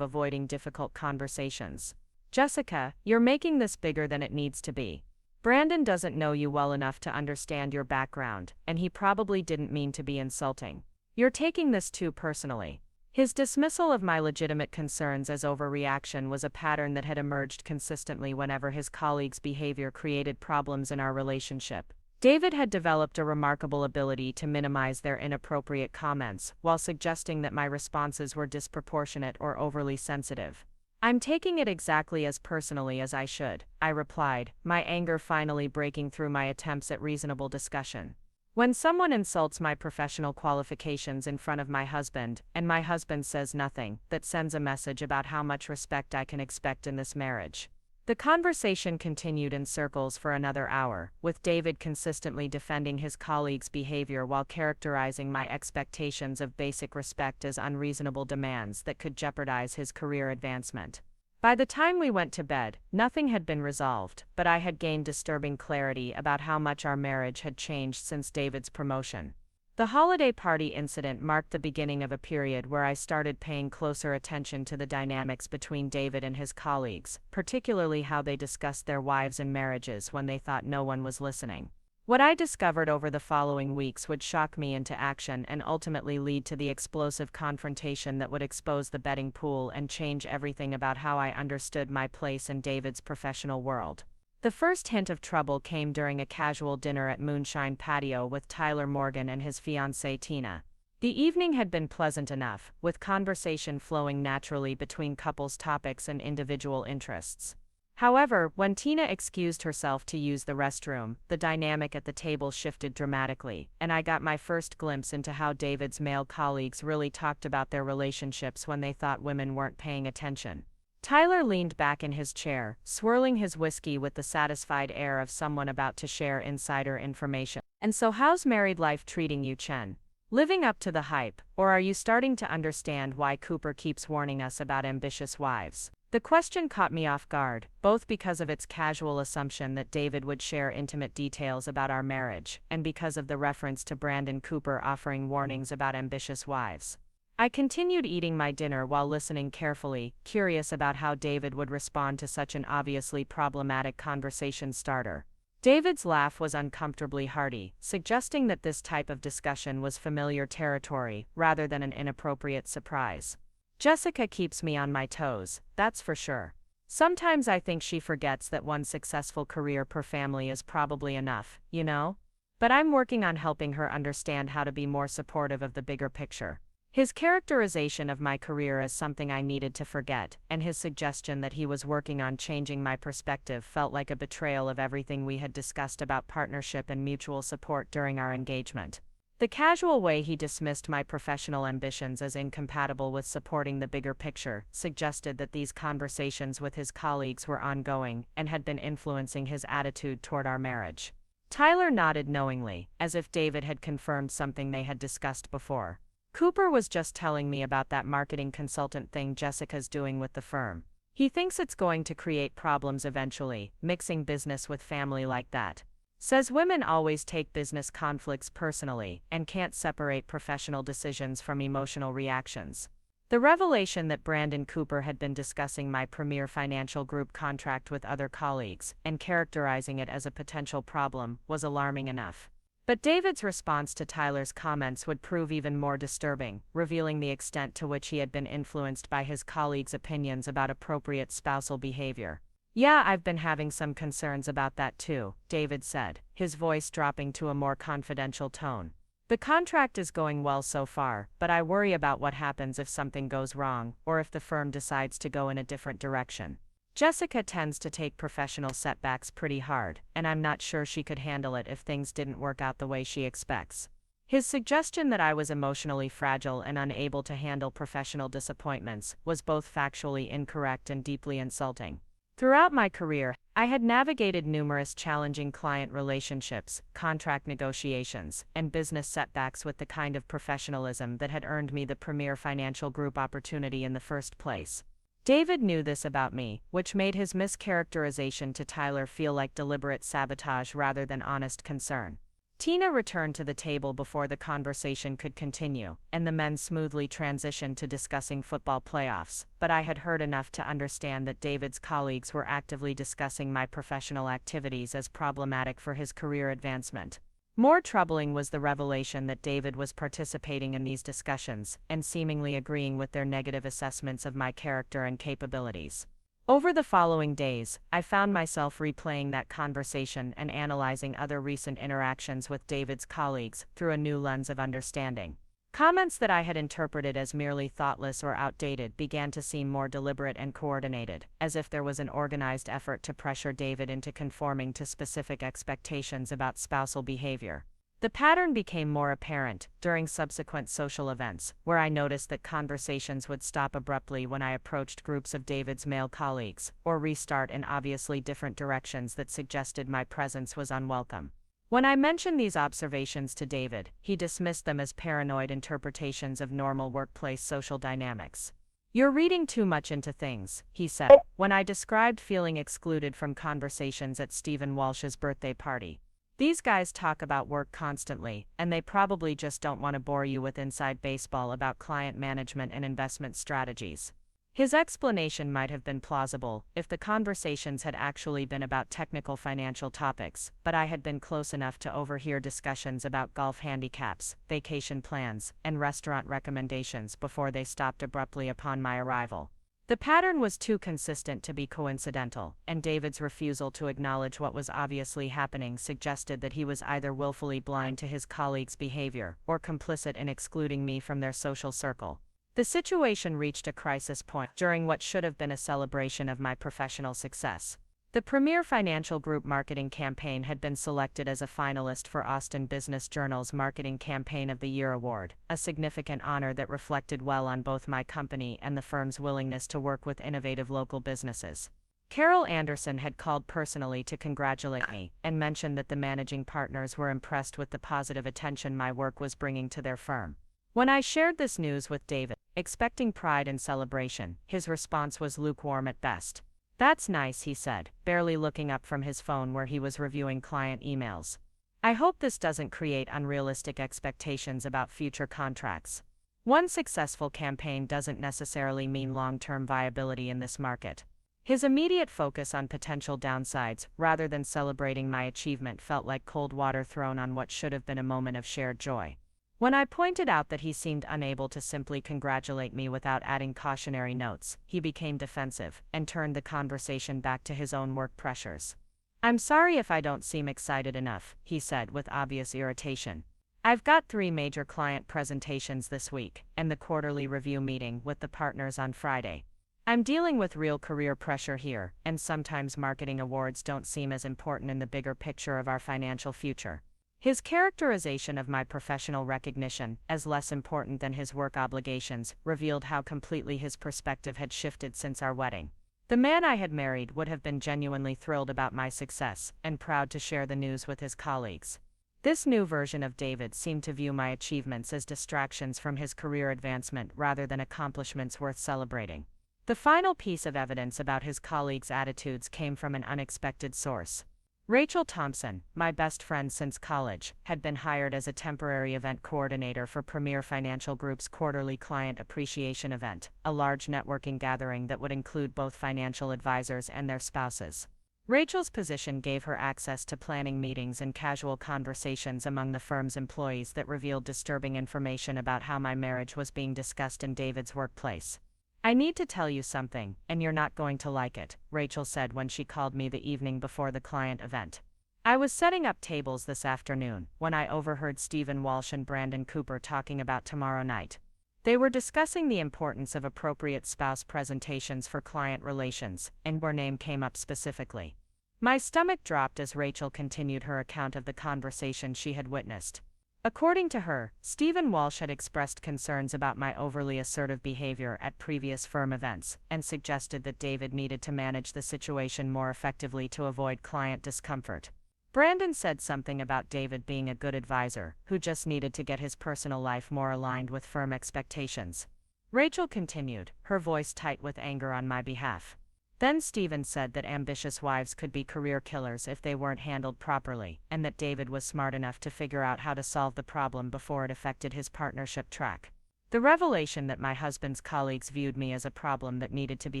avoiding difficult conversations. "Jessica, you're making this bigger than it needs to be. Brandon doesn't know you well enough to understand your background, and he probably didn't mean to be insulting. You're taking this too personally." His dismissal of my legitimate concerns as overreaction was a pattern that had emerged consistently whenever his colleagues' behavior created problems in our relationship. David had developed a remarkable ability to minimize their inappropriate comments, while suggesting that my responses were disproportionate or overly sensitive. "I'm taking it exactly as personally as I should," I replied, my anger finally breaking through my attempts at reasonable discussion. "When someone insults my professional qualifications in front of my husband, and my husband says nothing, that sends a message about how much respect I can expect in this marriage." The conversation continued in circles for another hour, with David consistently defending his colleagues' behavior while characterizing my expectations of basic respect as unreasonable demands that could jeopardize his career advancement. By the time we went to bed, nothing had been resolved, but I had gained disturbing clarity about how much our marriage had changed since David's promotion. The holiday party incident marked the beginning of a period where I started paying closer attention to the dynamics between David and his colleagues, particularly how they discussed their wives and marriages when they thought no one was listening. What I discovered over the following weeks would shock me into action and ultimately lead to the explosive confrontation that would expose the betting pool and change everything about how I understood my place in David's professional world. The first hint of trouble came during a casual dinner at Moonshine Patio with Tyler Morgan and his fiancée Tina. The evening had been pleasant enough, with conversation flowing naturally between couples' topics and individual interests. However, when Tina excused herself to use the restroom, the dynamic at the table shifted dramatically, and I got my first glimpse into how David's male colleagues really talked about their relationships when they thought women weren't paying attention. Tyler leaned back in his chair, swirling his whiskey with the satisfied air of someone about to share insider information. "And so how's married life treating you, Chen? Living up to the hype, or are you starting to understand why Cooper keeps warning us about ambitious wives?" The question caught me off guard, both because of its casual assumption that David would share intimate details about our marriage, and because of the reference to Brandon Cooper offering warnings about ambitious wives. I continued eating my dinner while listening carefully, curious about how David would respond to such an obviously problematic conversation starter. David's laugh was uncomfortably hearty, suggesting that this type of discussion was familiar territory, rather than an inappropriate surprise. "Jessica keeps me on my toes, that's for sure. Sometimes I think she forgets that one successful career per family is probably enough, you know? But I'm working on helping her understand how to be more supportive of the bigger picture." His characterization of my career as something I needed to forget, and his suggestion that he was working on changing my perspective felt like a betrayal of everything we had discussed about partnership and mutual support during our engagement. The casual way he dismissed my professional ambitions as incompatible with supporting the bigger picture suggested that these conversations with his colleagues were ongoing and had been influencing his attitude toward our marriage. Tyler nodded knowingly, as if David had confirmed something they had discussed before. "Cooper was just telling me about that marketing consultant thing Jessica's doing with the firm. He thinks it's going to create problems eventually, mixing business with family like that. Says women always take business conflicts personally and can't separate professional decisions from emotional reactions." The revelation that Brandon Cooper had been discussing my Premier Financial Group contract with other colleagues and characterizing it as a potential problem was alarming enough. But David's response to Tyler's comments would prove even more disturbing, revealing the extent to which he had been influenced by his colleagues' opinions about appropriate spousal behavior. "Yeah, I've been having some concerns about that too," David said, his voice dropping to a more confidential tone. "The contract is going well so far, but I worry about what happens if something goes wrong, or if the firm decides to go in a different direction. Jessica tends to take professional setbacks pretty hard, and I'm not sure she could handle it if things didn't work out the way she expects." His suggestion that I was emotionally fragile and unable to handle professional disappointments was both factually incorrect and deeply insulting. Throughout my career, I had navigated numerous challenging client relationships, contract negotiations, and business setbacks with the kind of professionalism that had earned me the Premier Financial Group opportunity in the first place. David knew this about me, which made his mischaracterization to Tyler feel like deliberate sabotage rather than honest concern. Tina returned to the table before the conversation could continue, and the men smoothly transitioned to discussing football playoffs, but I had heard enough to understand that David's colleagues were actively discussing my professional activities as problematic for his career advancement. More troubling was the revelation that David was participating in these discussions and seemingly agreeing with their negative assessments of my character and capabilities. Over the following days, I found myself replaying that conversation and analyzing other recent interactions with David's colleagues through a new lens of understanding. Comments that I had interpreted as merely thoughtless or outdated began to seem more deliberate and coordinated, as if there was an organized effort to pressure David into conforming to specific expectations about spousal behavior. The pattern became more apparent during subsequent social events, where I noticed that conversations would stop abruptly when I approached groups of David's male colleagues, or restart in obviously different directions that suggested my presence was unwelcome. When I mentioned these observations to David, he dismissed them as paranoid interpretations of normal workplace social dynamics. "You're reading too much into things," he said, when I described feeling excluded from conversations at Stephen Walsh's birthday party. "These guys talk about work constantly, and they probably just don't want to bore you with inside baseball about client management and investment strategies." His explanation might have been plausible if the conversations had actually been about technical financial topics, but I had been close enough to overhear discussions about golf handicaps, vacation plans, and restaurant recommendations before they stopped abruptly upon my arrival. The pattern was too consistent to be coincidental, and David's refusal to acknowledge what was obviously happening suggested that he was either willfully blind to his colleagues' behavior or complicit in excluding me from their social circle. The situation reached a crisis point during what should have been a celebration of my professional success. The Premier Financial Group marketing campaign had been selected as a finalist for Austin Business Journal's Marketing Campaign of the Year award, a significant honor that reflected well on both my company and the firm's willingness to work with innovative local businesses. Carol Anderson had called personally to congratulate me and mentioned that the managing partners were impressed with the positive attention my work was bringing to their firm. When I shared this news with David, expecting pride and celebration, his response was lukewarm at best. "That's nice," he said, barely looking up from his phone where he was reviewing client emails. "I hope this doesn't create unrealistic expectations about future contracts. One successful campaign doesn't necessarily mean long-term viability in this market." His immediate focus on potential downsides, rather than celebrating my achievement, felt like cold water thrown on what should have been a moment of shared joy. When I pointed out that he seemed unable to simply congratulate me without adding cautionary notes, he became defensive and turned the conversation back to his own work pressures. "I'm sorry if I don't seem excited enough," he said with obvious irritation. "I've got 3 major client presentations this week, and the quarterly review meeting with the partners on Friday. I'm dealing with real career pressure here, and sometimes marketing awards don't seem as important in the bigger picture of our financial future." His characterization of my professional recognition as less important than his work obligations revealed how completely his perspective had shifted since our wedding. The man I had married would have been genuinely thrilled about my success and proud to share the news with his colleagues. This new version of David seemed to view my achievements as distractions from his career advancement rather than accomplishments worth celebrating. The final piece of evidence about his colleagues' attitudes came from an unexpected source. Rachel Thompson, my best friend since college, had been hired as a temporary event coordinator for Premier Financial Group's quarterly client appreciation event, a large networking gathering that would include both financial advisors and their spouses. Rachel's position gave her access to planning meetings and casual conversations among the firm's employees that revealed disturbing information about how my marriage was being discussed in David's workplace. "I need to tell you something, and you're not going to like it," Rachel said when she called me the evening before the client event. "I was setting up tables this afternoon when I overheard Stephen Walsh and Brandon Cooper talking about tomorrow night. They were discussing the importance of appropriate spouse presentations for client relations, and your name came up specifically." My stomach dropped as Rachel continued her account of the conversation she had witnessed. According to her, Stephen Walsh had expressed concerns about my overly assertive behavior at previous firm events and suggested that David needed to manage the situation more effectively to avoid client discomfort. Brandon said something about David being a good advisor who just needed to get his personal life more aligned with firm expectations. Rachel continued, her voice tight with anger on my behalf. Then Stephen said that ambitious wives could be career killers if they weren't handled properly, and that David was smart enough to figure out how to solve the problem before it affected his partnership track. The revelation that my husband's colleagues viewed me as a problem that needed to be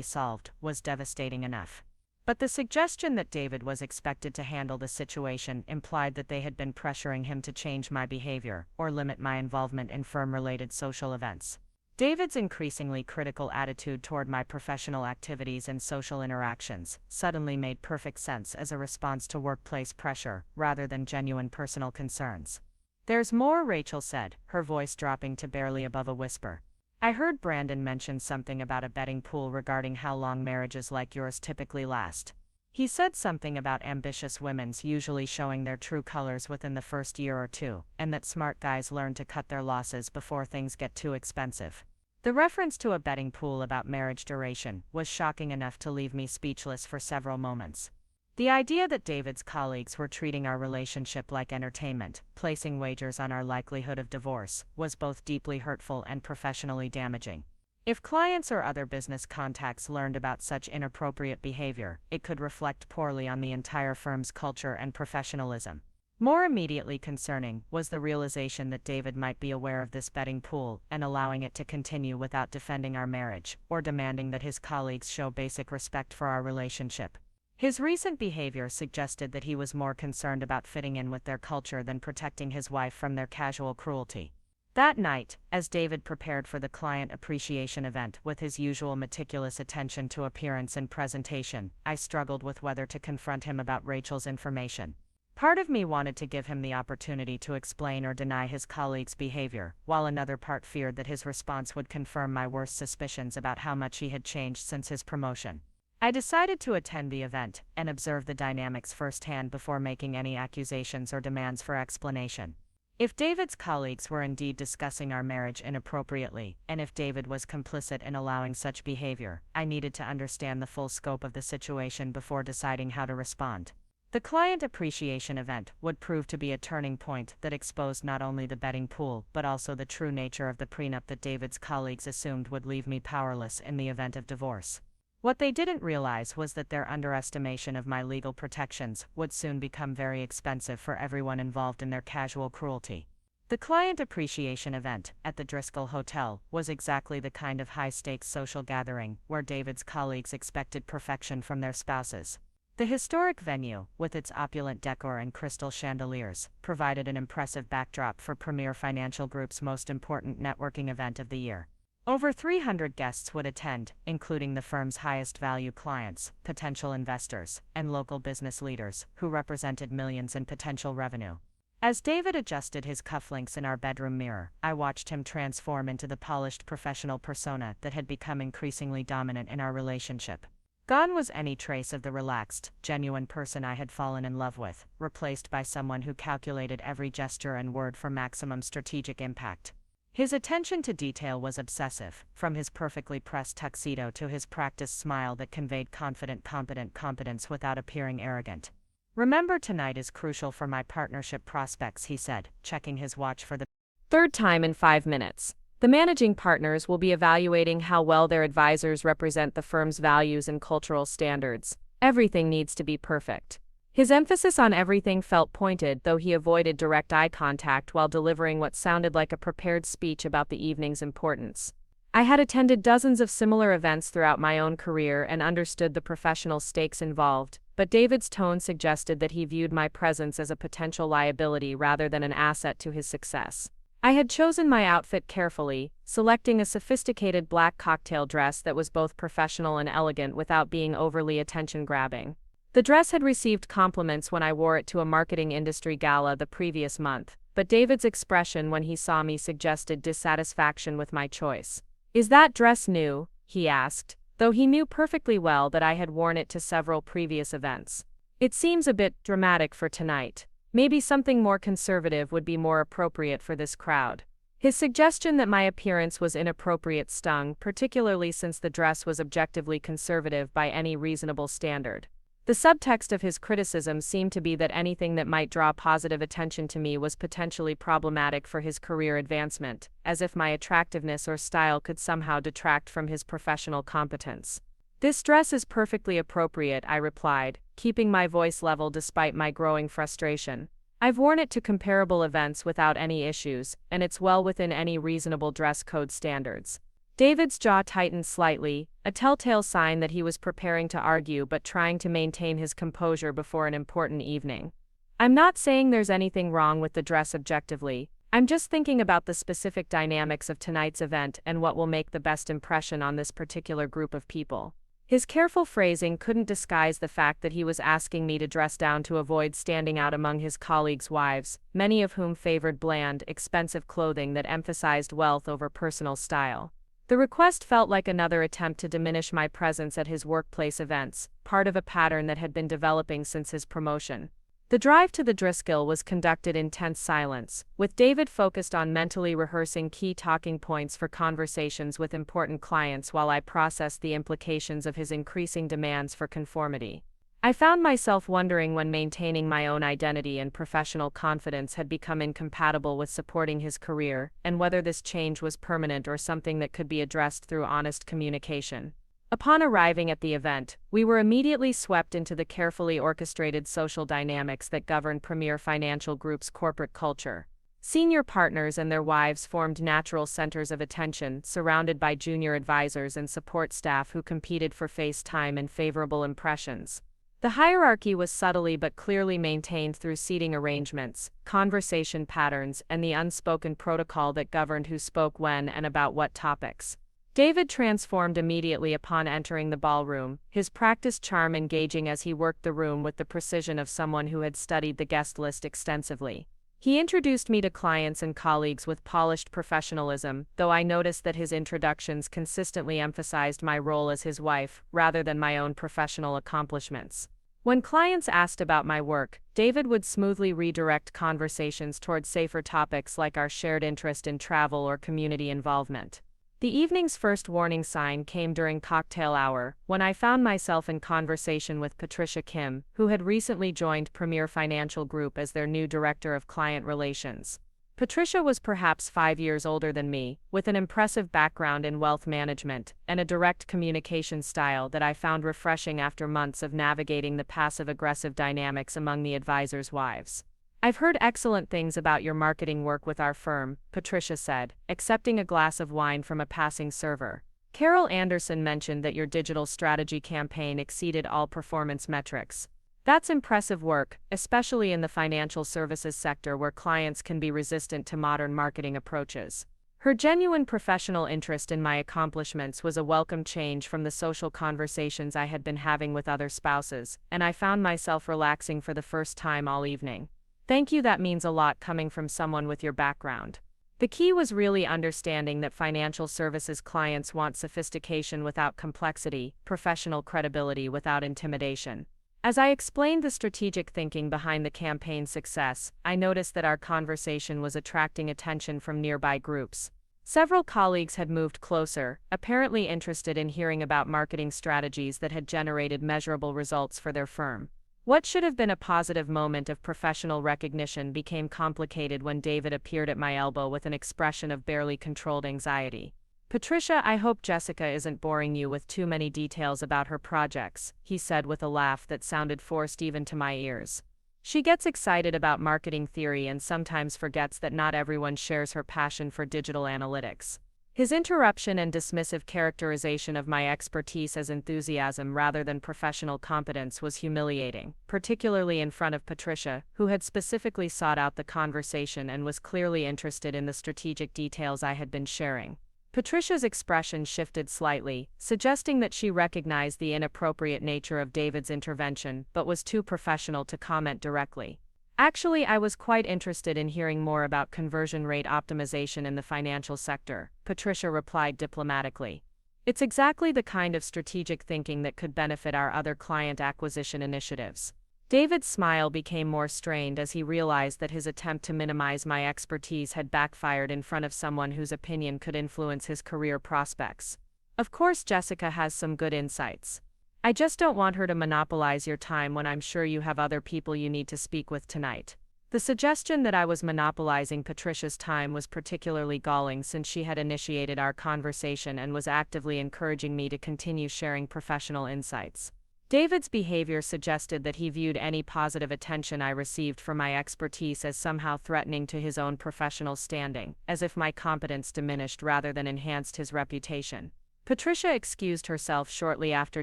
solved was devastating enough. But the suggestion that David was expected to handle the situation implied that they had been pressuring him to change my behavior or limit my involvement in firm-related social events. David's increasingly critical attitude toward my professional activities and social interactions suddenly made perfect sense as a response to workplace pressure rather than genuine personal concerns. "There's more," Rachel said, her voice dropping to barely above a whisper. "I heard Brandon mention something about a betting pool regarding how long marriages like yours typically last. He said something about ambitious women's usually showing their true colors within the first year or two, and that smart guys learn to cut their losses before things get too expensive." The reference to a betting pool about marriage duration was shocking enough to leave me speechless for several moments. The idea that David's colleagues were treating our relationship like entertainment, placing wagers on our likelihood of divorce, was both deeply hurtful and professionally damaging. If clients or other business contacts learned about such inappropriate behavior, it could reflect poorly on the entire firm's culture and professionalism. More immediately concerning was the realization that David might be aware of this betting pool and allowing it to continue without defending our marriage or demanding that his colleagues show basic respect for our relationship. His recent behavior suggested that he was more concerned about fitting in with their culture than protecting his wife from their casual cruelty. That night, as David prepared for the client appreciation event with his usual meticulous attention to appearance and presentation, I struggled with whether to confront him about Rachel's information. Part of me wanted to give him the opportunity to explain or deny his colleague's behavior, while another part feared that his response would confirm my worst suspicions about how much he had changed since his promotion. I decided to attend the event and observe the dynamics firsthand before making any accusations or demands for explanation. If David's colleagues were indeed discussing our marriage inappropriately, and if David was complicit in allowing such behavior, I needed to understand the full scope of the situation before deciding how to respond. The client appreciation event would prove to be a turning point that exposed not only the betting pool but also the true nature of the prenup that David's colleagues assumed would leave me powerless in the event of divorce. What they didn't realize was that their underestimation of my legal protections would soon become very expensive for everyone involved in their casual cruelty. The client appreciation event at the Driscoll Hotel was exactly the kind of high-stakes social gathering where David's colleagues expected perfection from their spouses. The historic venue, with its opulent decor and crystal chandeliers, provided an impressive backdrop for Premier Financial Group's most important networking event of the year. Over 300 guests would attend, including the firm's highest-value clients, potential investors, and local business leaders, who represented millions in potential revenue. As David adjusted his cufflinks in our bedroom mirror, I watched him transform into the polished professional persona that had become increasingly dominant in our relationship. Gone was any trace of the relaxed, genuine person I had fallen in love with, replaced by someone who calculated every gesture and word for maximum strategic impact. His attention to detail was obsessive, from his perfectly pressed tuxedo to his practiced smile that conveyed confident, competent competence without appearing arrogant. "Remember, tonight is crucial for my partnership prospects," he said, checking his watch for the third time in 5 minutes. "The managing partners will be evaluating how well their advisors represent the firm's values and cultural standards. Everything needs to be perfect." His emphasis on everything felt pointed, though he avoided direct eye contact while delivering what sounded like a prepared speech about the evening's importance. I had attended dozens of similar events throughout my own career and understood the professional stakes involved, but David's tone suggested that he viewed my presence as a potential liability rather than an asset to his success. I had chosen my outfit carefully, selecting a sophisticated black cocktail dress that was both professional and elegant without being overly attention-grabbing. The dress had received compliments when I wore it to a marketing industry gala the previous month, but David's expression when he saw me suggested dissatisfaction with my choice. "Is that dress new?" he asked, though he knew perfectly well that I had worn it to several previous events. "It seems a bit dramatic for tonight. Maybe something more conservative would be more appropriate for this crowd." His suggestion that my appearance was inappropriate stung, particularly since the dress was objectively conservative by any reasonable standard. The subtext of his criticism seemed to be that anything that might draw positive attention to me was potentially problematic for his career advancement, as if my attractiveness or style could somehow detract from his professional competence. "This dress is perfectly appropriate," I replied, keeping my voice level despite my growing frustration. "I've worn it to comparable events without any issues, and it's well within any reasonable dress code standards." David's jaw tightened slightly, a telltale sign that he was preparing to argue but trying to maintain his composure before an important evening. I'm not saying there's anything wrong with the dress objectively. I'm just thinking about the specific dynamics of tonight's event and what will make the best impression on this particular group of people. His careful phrasing couldn't disguise the fact that he was asking me to dress down to avoid standing out among his colleagues' wives, many of whom favored bland, expensive clothing that emphasized wealth over personal style. The request felt like another attempt to diminish my presence at his workplace events, part of a pattern that had been developing since his promotion. The drive to the Driscoll was conducted in tense silence, with David focused on mentally rehearsing key talking points for conversations with important clients while I processed the implications of his increasing demands for conformity. I found myself wondering when maintaining my own identity and professional confidence had become incompatible with supporting his career, and whether this change was permanent or something that could be addressed through honest communication. Upon arriving at the event, we were immediately swept into the carefully orchestrated social dynamics that govern Premier Financial Group's corporate culture. Senior partners and their wives formed natural centers of attention, surrounded by junior advisors and support staff who competed for face time and favorable impressions. The hierarchy was subtly but clearly maintained through seating arrangements, conversation patterns, and the unspoken protocol that governed who spoke when and about what topics. David transformed immediately upon entering the ballroom, his practiced charm engaging as he worked the room with the precision of someone who had studied the guest list extensively. He introduced me to clients and colleagues with polished professionalism, though I noticed that his introductions consistently emphasized my role as his wife, rather than my own professional accomplishments. When clients asked about my work, David would smoothly redirect conversations toward safer topics like our shared interest in travel or community involvement. The evening's first warning sign came during cocktail hour, when I found myself in conversation with Patricia Kim, who had recently joined Premier Financial Group as their new Director of Client Relations. Patricia was perhaps 5 years older than me, with an impressive background in wealth management, and a direct communication style that I found refreshing after months of navigating the passive-aggressive dynamics among the advisors' wives. "I've heard excellent things about your marketing work with our firm," Patricia said, accepting a glass of wine from a passing server. "Carol Anderson mentioned that your digital strategy campaign exceeded all performance metrics. That's impressive work, especially in the financial services sector where clients can be resistant to modern marketing approaches." Her genuine professional interest in my accomplishments was a welcome change from the social conversations I had been having with other spouses, and I found myself relaxing for the first time all evening. "Thank you, that means a lot coming from someone with your background." The key was really understanding that financial services clients want sophistication without complexity, professional credibility without intimidation. As I explained the strategic thinking behind the campaign's success, I noticed that our conversation was attracting attention from nearby groups. Several colleagues had moved closer, apparently interested in hearing about marketing strategies that had generated measurable results for their firm. What should have been a positive moment of professional recognition became complicated when David appeared at my elbow with an expression of barely controlled anxiety. "Patricia, I hope Jessica isn't boring you with too many details about her projects," he said with a laugh that sounded forced even to my ears. "She gets excited about marketing theory and sometimes forgets that not everyone shares her passion for digital analytics." His interruption and dismissive characterization of my expertise as enthusiasm rather than professional competence was humiliating, particularly in front of Patricia, who had specifically sought out the conversation and was clearly interested in the strategic details I had been sharing. Patricia's expression shifted slightly, suggesting that she recognized the inappropriate nature of David's intervention but was too professional to comment directly. "Actually, I was quite interested in hearing more about conversion rate optimization in the financial sector," Patricia replied diplomatically. "It's exactly the kind of strategic thinking that could benefit our other client acquisition initiatives." David's smile became more strained as he realized that his attempt to minimize my expertise had backfired in front of someone whose opinion could influence his career prospects. "Of course, Jessica has some good insights. I just don't want her to monopolize your time when I'm sure you have other people you need to speak with tonight." The suggestion that I was monopolizing Patricia's time was particularly galling since she had initiated our conversation and was actively encouraging me to continue sharing professional insights. David's behavior suggested that he viewed any positive attention I received for my expertise as somehow threatening to his own professional standing, as if my competence diminished rather than enhanced his reputation. Patricia excused herself shortly after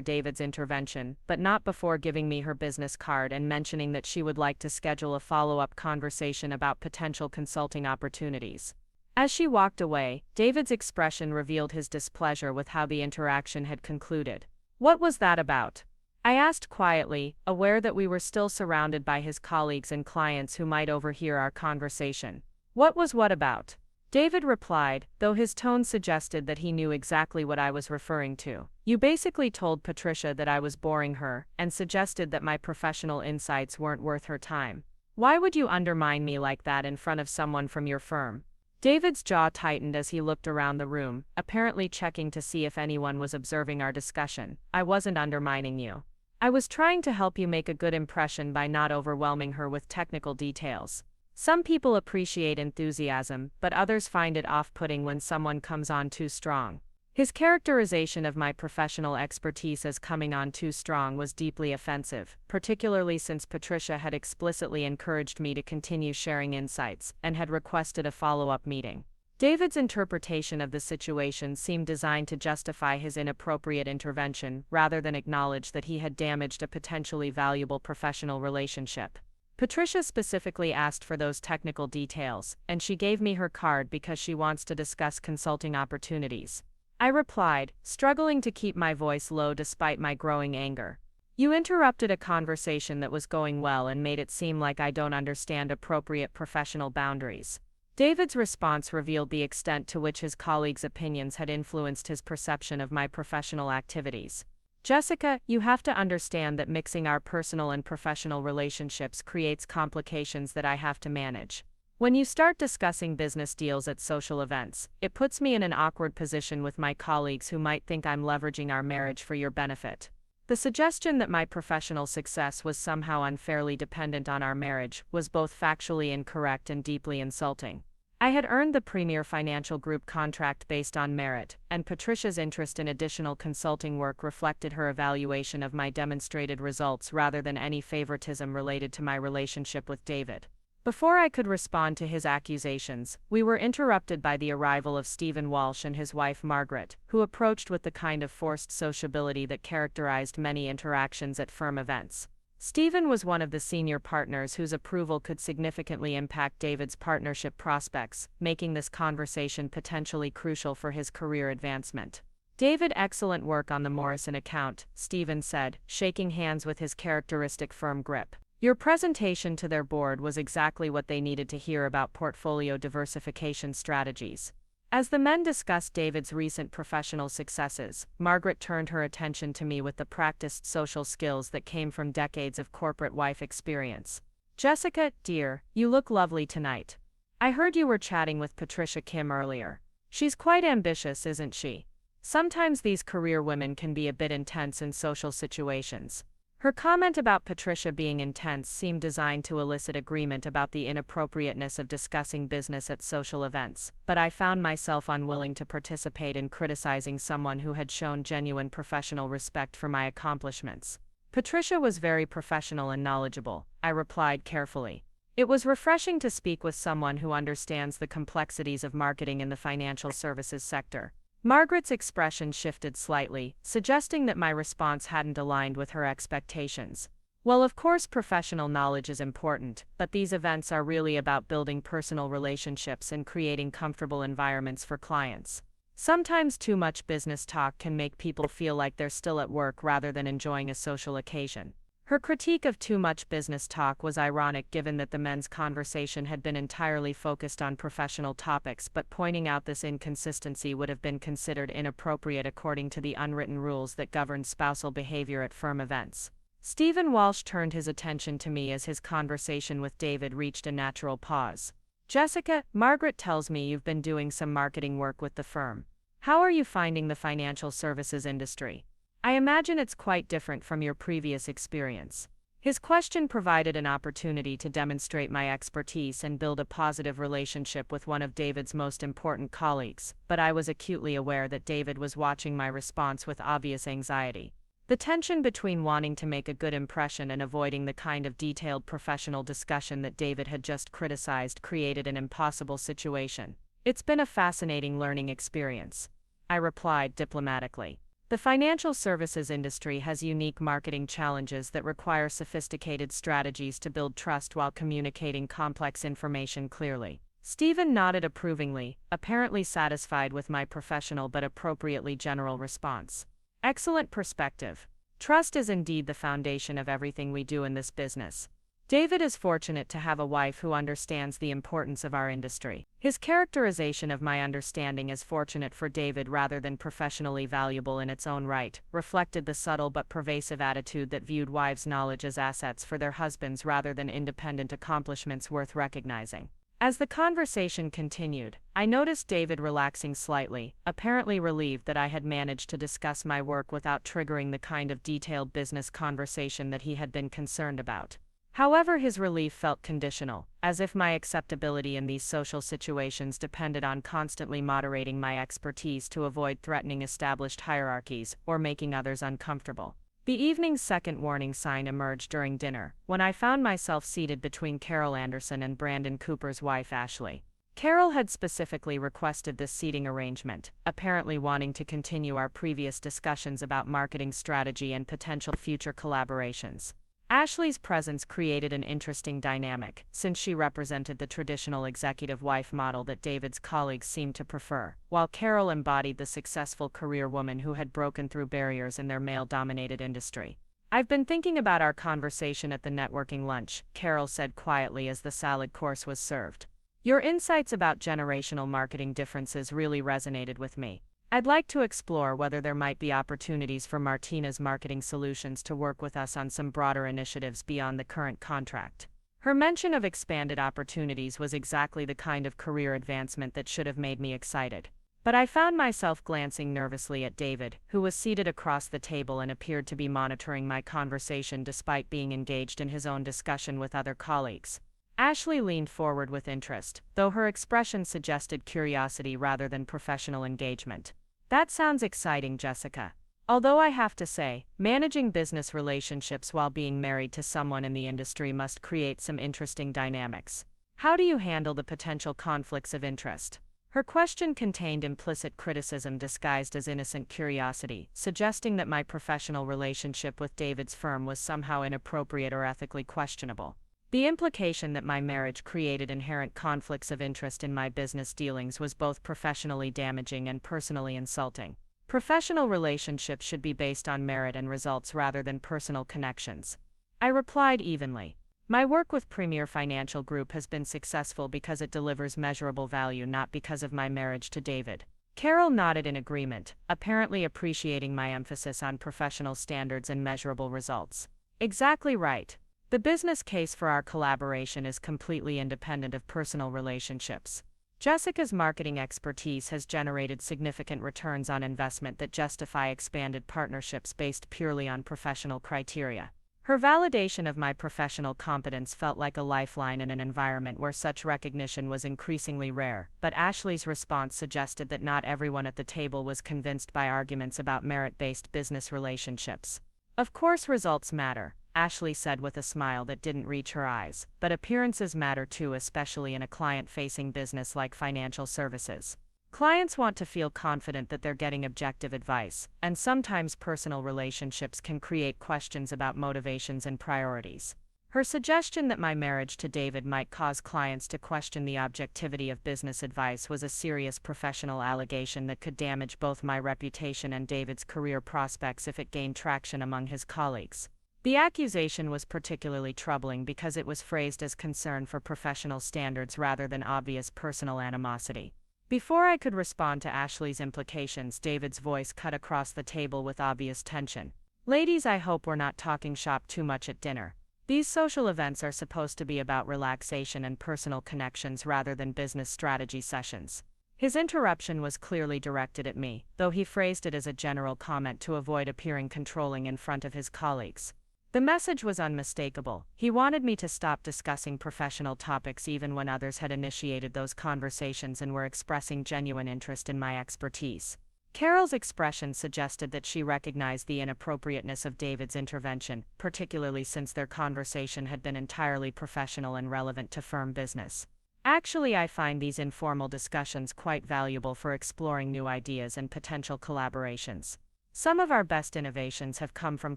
David's intervention, but not before giving me her business card and mentioning that she would like to schedule a follow-up conversation about potential consulting opportunities. As she walked away, David's expression revealed his displeasure with how the interaction had concluded. "What was that about?" I asked quietly, aware that we were still surrounded by his colleagues and clients who might overhear our conversation. "What was what about?" David replied, though his tone suggested that he knew exactly what I was referring to. "You basically told Patricia that I was boring her, and suggested that my professional insights weren't worth her time. Why would you undermine me like that in front of someone from your firm?" David's jaw tightened as he looked around the room, apparently checking to see if anyone was observing our discussion. "I wasn't undermining you. I was trying to help you make a good impression by not overwhelming her with technical details. Some people appreciate enthusiasm, but others find it off-putting when someone comes on too strong." His characterization of my professional expertise as coming on too strong was deeply offensive, particularly since Patricia had explicitly encouraged me to continue sharing insights and had requested a follow-up meeting. David's interpretation of the situation seemed designed to justify his inappropriate intervention rather than acknowledge that he had damaged a potentially valuable professional relationship. Patricia specifically asked for those technical details, and she gave me her card because she wants to discuss consulting opportunities. I replied, struggling to keep my voice low despite my growing anger. "You interrupted a conversation that was going well and made it seem like I don't understand appropriate professional boundaries." David's response revealed the extent to which his colleagues' opinions had influenced his perception of my professional activities. "Jessica, you have to understand that mixing our personal and professional relationships creates complications that I have to manage. When you start discussing business deals at social events, it puts me in an awkward position with my colleagues who might think I'm leveraging our marriage for your benefit. The suggestion that my professional success was somehow unfairly dependent on our marriage was both factually incorrect and deeply insulting. I had earned the Premier Financial Group contract based on merit, and Patricia's interest in additional consulting work reflected her evaluation of my demonstrated results rather than any favoritism related to my relationship with David. Before I could respond to his accusations, we were interrupted by the arrival of Stephen Walsh and his wife Margaret, who approached with the kind of forced sociability that characterized many interactions at firm events. Stephen was one of the senior partners whose approval could significantly impact David's partnership prospects, making this conversation potentially crucial for his career advancement. "David, excellent work on the Morrison account," Stephen said, shaking hands with his characteristic firm grip. "Your presentation to their board was exactly what they needed to hear about portfolio diversification strategies." As the men discussed David's recent professional successes, Margaret turned her attention to me with the practiced social skills that came from decades of corporate wife experience. "Jessica, dear, you look lovely tonight. I heard you were chatting with Patricia Kim earlier. She's quite ambitious, isn't she? Sometimes these career women can be a bit intense in social situations." Her comment about Patricia being intense seemed designed to elicit agreement about the inappropriateness of discussing business at social events, but I found myself unwilling to participate in criticizing someone who had shown genuine professional respect for my accomplishments. "Patricia was very professional and knowledgeable," I replied carefully. "It was refreshing to speak with someone who understands the complexities of marketing in the financial services sector." Margaret's expression shifted slightly, suggesting that my response hadn't aligned with her expectations. "Well, of course professional knowledge is important, but these events are really about building personal relationships and creating comfortable environments for clients. Sometimes too much business talk can make people feel like they're still at work rather than enjoying a social occasion." Her critique of too much business talk was ironic given that the men's conversation had been entirely focused on professional topics, but pointing out this inconsistency would have been considered inappropriate according to the unwritten rules that govern spousal behavior at firm events. Stephen Walsh turned his attention to me as his conversation with David reached a natural pause. "Jessica, Margaret tells me you've been doing some marketing work with the firm. How are you finding the financial services industry? I imagine it's quite different from your previous experience." His question provided an opportunity to demonstrate my expertise and build a positive relationship with one of David's most important colleagues, but I was acutely aware that David was watching my response with obvious anxiety. The tension between wanting to make a good impression and avoiding the kind of detailed professional discussion that David had just criticized created an impossible situation. It's been a fascinating learning experience, I replied diplomatically. The financial services industry has unique marketing challenges that require sophisticated strategies to build trust while communicating complex information clearly. Stephen nodded approvingly, apparently satisfied with my professional but appropriately general response. Excellent perspective. Trust is indeed the foundation of everything we do in this business. David is fortunate to have a wife who understands the importance of our industry. His characterization of my understanding as fortunate for David rather than professionally valuable in its own right reflected the subtle but pervasive attitude that viewed wives' knowledge as assets for their husbands rather than independent accomplishments worth recognizing. As the conversation continued, I noticed David relaxing slightly, apparently relieved that I had managed to discuss my work without triggering the kind of detailed business conversation that he had been concerned about. However, his relief felt conditional, as if my acceptability in these social situations depended on constantly moderating my expertise to avoid threatening established hierarchies or making others uncomfortable. The evening's second warning sign emerged during dinner, when I found myself seated between Carol Anderson and Brandon Cooper's wife Ashley. Carol had specifically requested this seating arrangement, apparently wanting to continue our previous discussions about marketing strategy and potential future collaborations. Ashley's presence created an interesting dynamic, since she represented the traditional executive wife model that David's colleagues seemed to prefer, while Carol embodied the successful career woman who had broken through barriers in their male-dominated industry. "I've been thinking about our conversation at the networking lunch," Carol said quietly as the salad course was served. "Your insights about generational marketing differences really resonated with me. I'd like to explore whether there might be opportunities for Martina's marketing solutions to work with us on some broader initiatives beyond the current contract." Her mention of expanded opportunities was exactly the kind of career advancement that should have made me excited. But I found myself glancing nervously at David, who was seated across the table and appeared to be monitoring my conversation despite being engaged in his own discussion with other colleagues. Ashley leaned forward with interest, though her expression suggested curiosity rather than professional engagement. "That sounds exciting, Jessica. Although I have to say, managing business relationships while being married to someone in the industry must create some interesting dynamics. How do you handle the potential conflicts of interest?" Her question contained implicit criticism disguised as innocent curiosity, suggesting that my professional relationship with David's firm was somehow inappropriate or ethically questionable. The implication that my marriage created inherent conflicts of interest in my business dealings was both professionally damaging and personally insulting. Professional relationships should be based on merit and results rather than personal connections. I replied evenly. My work with Premier Financial Group has been successful because it delivers measurable value, not because of my marriage to David. Carol nodded in agreement, apparently appreciating my emphasis on professional standards and measurable results. Exactly right. The business case for our collaboration is completely independent of personal relationships. Jessica's marketing expertise has generated significant returns on investment that justify expanded partnerships based purely on professional criteria. Her validation of my professional competence felt like a lifeline in an environment where such recognition was increasingly rare, but Ashley's response suggested that not everyone at the table was convinced by arguments about merit-based business relationships. "Of course results matter," Ashley said with a smile that didn't reach her eyes, "but appearances matter too, especially in a client-facing business like financial services. Clients want to feel confident that they're getting objective advice, and sometimes personal relationships can create questions about motivations and priorities." Her suggestion that my marriage to David might cause clients to question the objectivity of business advice was a serious professional allegation that could damage both my reputation and David's career prospects if it gained traction among his colleagues. The accusation was particularly troubling because it was phrased as concern for professional standards rather than obvious personal animosity. Before I could respond to Ashley's implications, David's voice cut across the table with obvious tension. "Ladies, I hope we're not talking shop too much at dinner. These social events are supposed to be about relaxation and personal connections rather than business strategy sessions." His interruption was clearly directed at me, though he phrased it as a general comment to avoid appearing controlling in front of his colleagues. The message was unmistakable. He wanted me to stop discussing professional topics even when others had initiated those conversations and were expressing genuine interest in my expertise. Carol's expression suggested that she recognized the inappropriateness of David's intervention, particularly since their conversation had been entirely professional and relevant to firm business. Actually, I find these informal discussions quite valuable for exploring new ideas and potential collaborations. Some of our best innovations have come from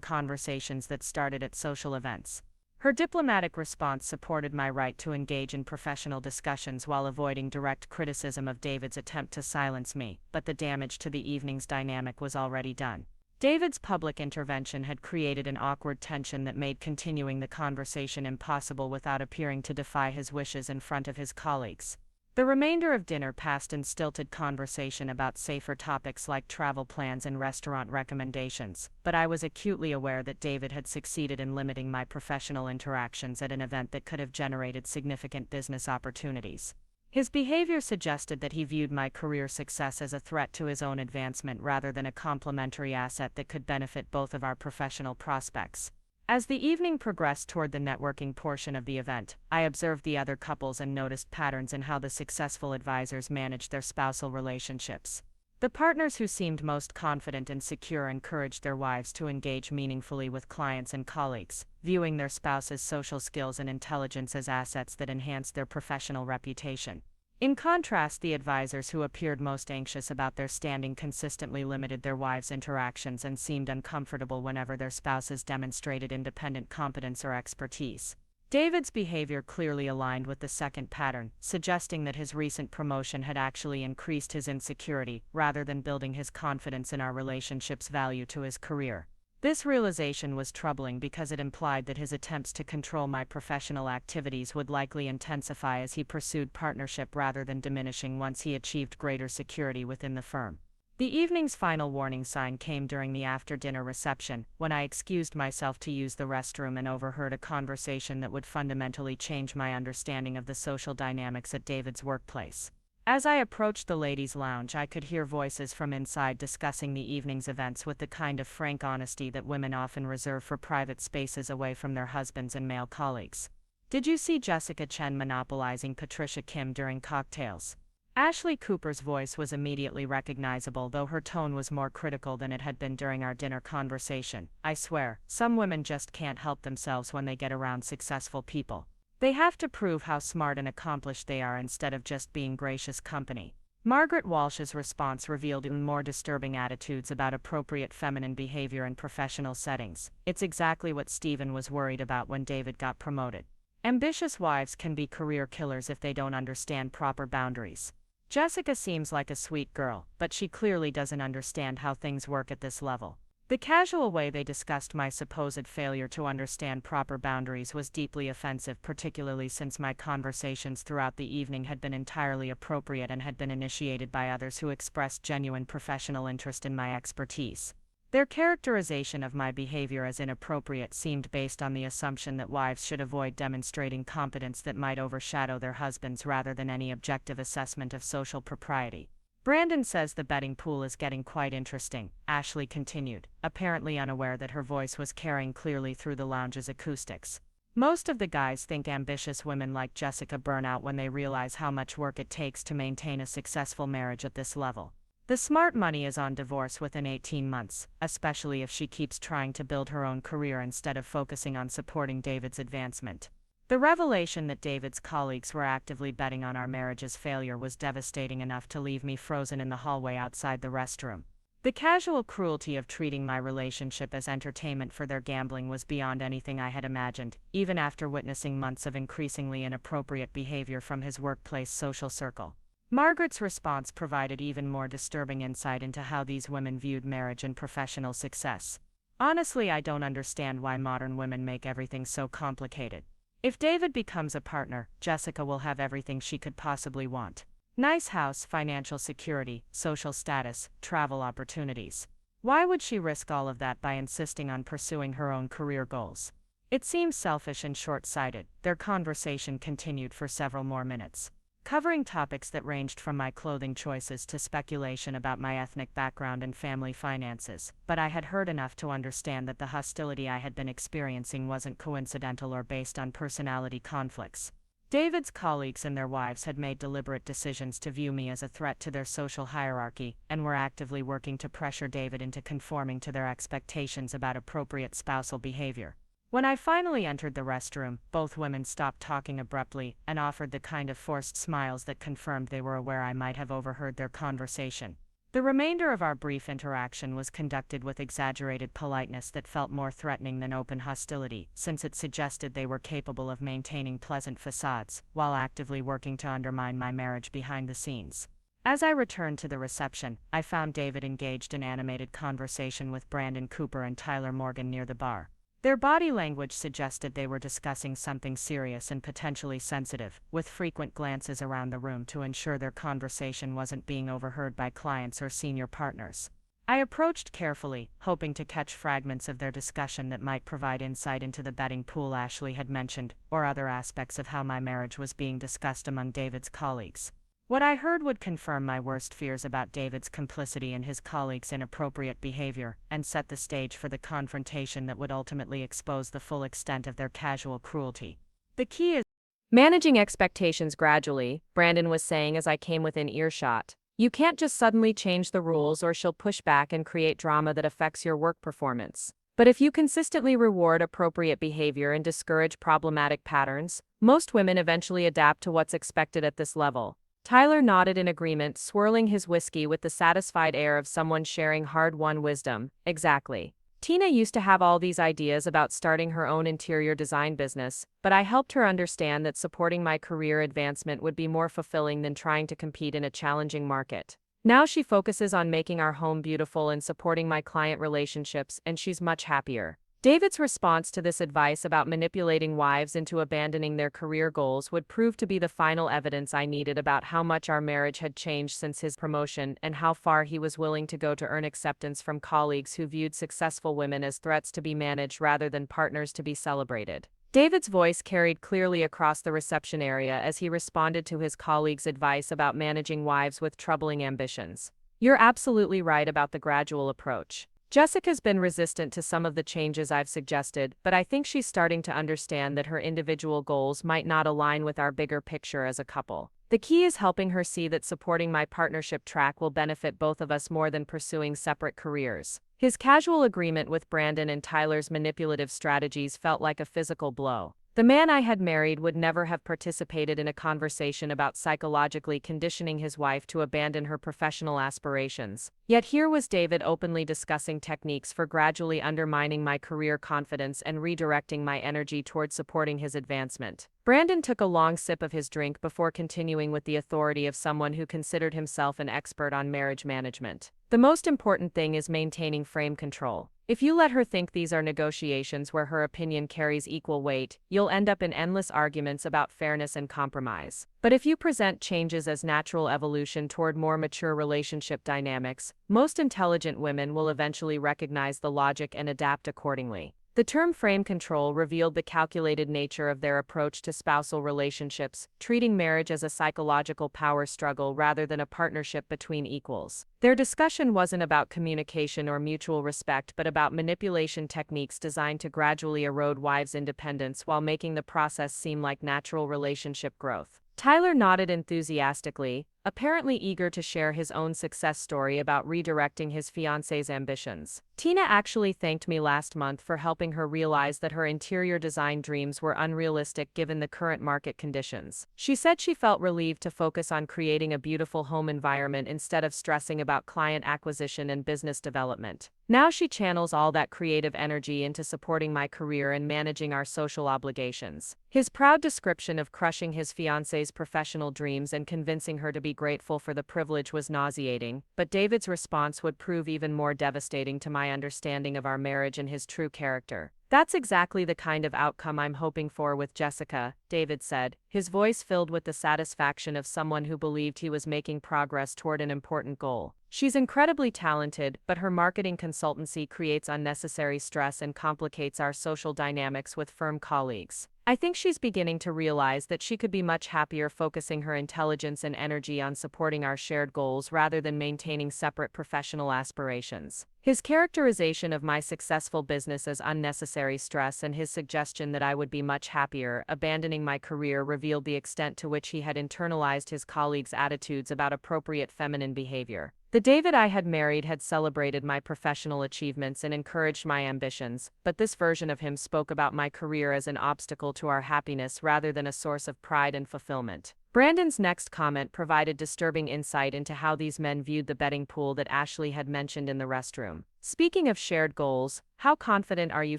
conversations that started at social events. Her diplomatic response supported my right to engage in professional discussions while avoiding direct criticism of David's attempt to silence me, but the damage to the evening's dynamic was already done. David's public intervention had created an awkward tension that made continuing the conversation impossible without appearing to defy his wishes in front of his colleagues. The remainder of dinner passed in stilted conversation about safer topics like travel plans and restaurant recommendations, but I was acutely aware that David had succeeded in limiting my professional interactions at an event that could have generated significant business opportunities. His behavior suggested that he viewed my career success as a threat to his own advancement rather than a complementary asset that could benefit both of our professional prospects. As the evening progressed toward the networking portion of the event, I observed the other couples and noticed patterns in how the successful advisors managed their spousal relationships. The partners who seemed most confident and secure encouraged their wives to engage meaningfully with clients and colleagues, viewing their spouse's social skills and intelligence as assets that enhanced their professional reputation. In contrast, the advisors who appeared most anxious about their standing consistently limited their wives' interactions and seemed uncomfortable whenever their spouses demonstrated independent competence or expertise. David's behavior clearly aligned with the second pattern, suggesting that his recent promotion had actually increased his insecurity, rather than building his confidence in our relationship's value to his career. This realization was troubling because it implied that his attempts to control my professional activities would likely intensify as he pursued partnership rather than diminishing once he achieved greater security within the firm. The evening's final warning sign came during the after-dinner reception, when I excused myself to use the restroom and overheard a conversation that would fundamentally change my understanding of the social dynamics at David's workplace. As I approached the ladies' lounge, I could hear voices from inside discussing the evening's events with the kind of frank honesty that women often reserve for private spaces away from their husbands and male colleagues. "Did you see Jessica Chen monopolizing Patricia Kim during cocktails?" Ashley Cooper's voice was immediately recognizable, though her tone was more critical than it had been during our dinner conversation. I swear, some women just can't help themselves when they get around successful people. They have to prove how smart and accomplished they are instead of just being gracious company. Margaret Walsh's response revealed even more disturbing attitudes about appropriate feminine behavior in professional settings. It's exactly what Stephen was worried about when David got promoted. Ambitious wives can be career killers if they don't understand proper boundaries. Jessica seems like a sweet girl, but she clearly doesn't understand how things work at this level. The casual way they discussed my supposed failure to understand proper boundaries was deeply offensive, particularly since my conversations throughout the evening had been entirely appropriate and had been initiated by others who expressed genuine professional interest in my expertise. Their characterization of my behavior as inappropriate seemed based on the assumption that wives should avoid demonstrating competence that might overshadow their husbands rather than any objective assessment of social propriety. "Brandon says the betting pool is getting quite interesting," Ashley continued, apparently unaware that her voice was carrying clearly through the lounge's acoustics. "Most of the guys think ambitious women like Jessica burn out when they realize how much work it takes to maintain a successful marriage at this level. The smart money is on divorce within 18 months, especially if she keeps trying to build her own career instead of focusing on supporting David's advancement." The revelation that David's colleagues were actively betting on our marriage's failure was devastating enough to leave me frozen in the hallway outside the restroom. The casual cruelty of treating my relationship as entertainment for their gambling was beyond anything I had imagined, even after witnessing months of increasingly inappropriate behavior from his workplace social circle. Margaret's response provided even more disturbing insight into how these women viewed marriage and professional success. "Honestly, I don't understand why modern women make everything so complicated. If David becomes a partner, Jessica will have everything she could possibly want. Nice house, financial security, social status, travel opportunities. Why would she risk all of that by insisting on pursuing her own career goals? It seems selfish and short-sighted." Their conversation continued for several more minutes, covering topics that ranged from my clothing choices to speculation about my ethnic background and family finances, but I had heard enough to understand that the hostility I had been experiencing wasn't coincidental or based on personality conflicts. David's colleagues and their wives had made deliberate decisions to view me as a threat to their social hierarchy and were actively working to pressure David into conforming to their expectations about appropriate spousal behavior. When I finally entered the restroom, both women stopped talking abruptly and offered the kind of forced smiles that confirmed they were aware I might have overheard their conversation. The remainder of our brief interaction was conducted with exaggerated politeness that felt more threatening than open hostility, since it suggested they were capable of maintaining pleasant facades, while actively working to undermine my marriage behind the scenes. As I returned to the reception, I found David engaged in animated conversation with Brandon Cooper and Tyler Morgan near the bar. Their body language suggested they were discussing something serious and potentially sensitive, with frequent glances around the room to ensure their conversation wasn't being overheard by clients or senior partners. I approached carefully, hoping to catch fragments of their discussion that might provide insight into the betting pool Ashley had mentioned, or other aspects of how my marriage was being discussed among David's colleagues. What I heard would confirm my worst fears about David's complicity in his colleagues' inappropriate behavior, and set the stage for the confrontation that would ultimately expose the full extent of their casual cruelty. The key is Managing expectations gradually, Brandon was saying as I came within earshot. You can't just suddenly change the rules or she'll push back and create drama that affects your work performance. But if you consistently reward appropriate behavior and discourage problematic patterns, most women eventually adapt to what's expected at this level. Tyler nodded in agreement, swirling his whiskey with the satisfied air of someone sharing hard-won wisdom. Exactly. Tina used to have all these ideas about starting her own interior design business, but I helped her understand that supporting my career advancement would be more fulfilling than trying to compete in a challenging market. Now she focuses on making our home beautiful and supporting my client relationships, and she's much happier. David's response to this advice about manipulating wives into abandoning their career goals would prove to be the final evidence I needed about how much our marriage had changed since his promotion and how far he was willing to go to earn acceptance from colleagues who viewed successful women as threats to be managed rather than partners to be celebrated. David's voice carried clearly across the reception area as he responded to his colleagues' advice about managing wives with troubling ambitions. You're absolutely right about the gradual approach. Jessica's been resistant to some of the changes I've suggested, but I think she's starting to understand that her individual goals might not align with our bigger picture as a couple. The key is helping her see that supporting my partnership track will benefit both of us more than pursuing separate careers. His casual agreement with Brandon and Tyler's manipulative strategies felt like a physical blow. The man I had married would never have participated in a conversation about psychologically conditioning his wife to abandon her professional aspirations. Yet here was David openly discussing techniques for gradually undermining my career confidence and redirecting my energy toward supporting his advancement. Brandon took a long sip of his drink before continuing with the authority of someone who considered himself an expert on marriage management. The most important thing is maintaining frame control. If you let her think these are negotiations where her opinion carries equal weight, you'll end up in endless arguments about fairness and compromise. But if you present changes as natural evolution toward more mature relationship dynamics, most intelligent women will eventually recognize the logic and adapt accordingly. The term frame control revealed the calculated nature of their approach to spousal relationships, treating marriage as a psychological power struggle rather than a partnership between equals. Their discussion wasn't about communication or mutual respect but about manipulation techniques designed to gradually erode wives' independence while making the process seem like natural relationship growth. Tyler nodded enthusiastically, apparently eager to share his own success story about redirecting his fiancé's ambitions. Tina actually thanked me last month for helping her realize that her interior design dreams were unrealistic given the current market conditions. She said she felt relieved to focus on creating a beautiful home environment instead of stressing about client acquisition and business development. Now she channels all that creative energy into supporting my career and managing our social obligations. His proud description of crushing his fiancé's professional dreams and convincing her to be grateful for the privilege was nauseating, but David's response would prove even more devastating to my understanding of our marriage and his true character. That's exactly the kind of outcome I'm hoping for with Jessica, David said, his voice filled with the satisfaction of someone who believed he was making progress toward an important goal. She's incredibly talented, but her marketing consultancy creates unnecessary stress and complicates our social dynamics with firm colleagues. I think she's beginning to realize that she could be much happier focusing her intelligence and energy on supporting our shared goals rather than maintaining separate professional aspirations. His characterization of my successful business as unnecessary stress and his suggestion that I would be much happier abandoning my career revealed the extent to which he had internalized his colleagues' attitudes about appropriate feminine behavior. The David I had married had celebrated my professional achievements and encouraged my ambitions, but this version of him spoke about my career as an obstacle to our happiness rather than a source of pride and fulfillment. Brandon's next comment provided disturbing insight into how these men viewed the betting pool that Ashley had mentioned in the restroom. Speaking of shared goals, how confident are you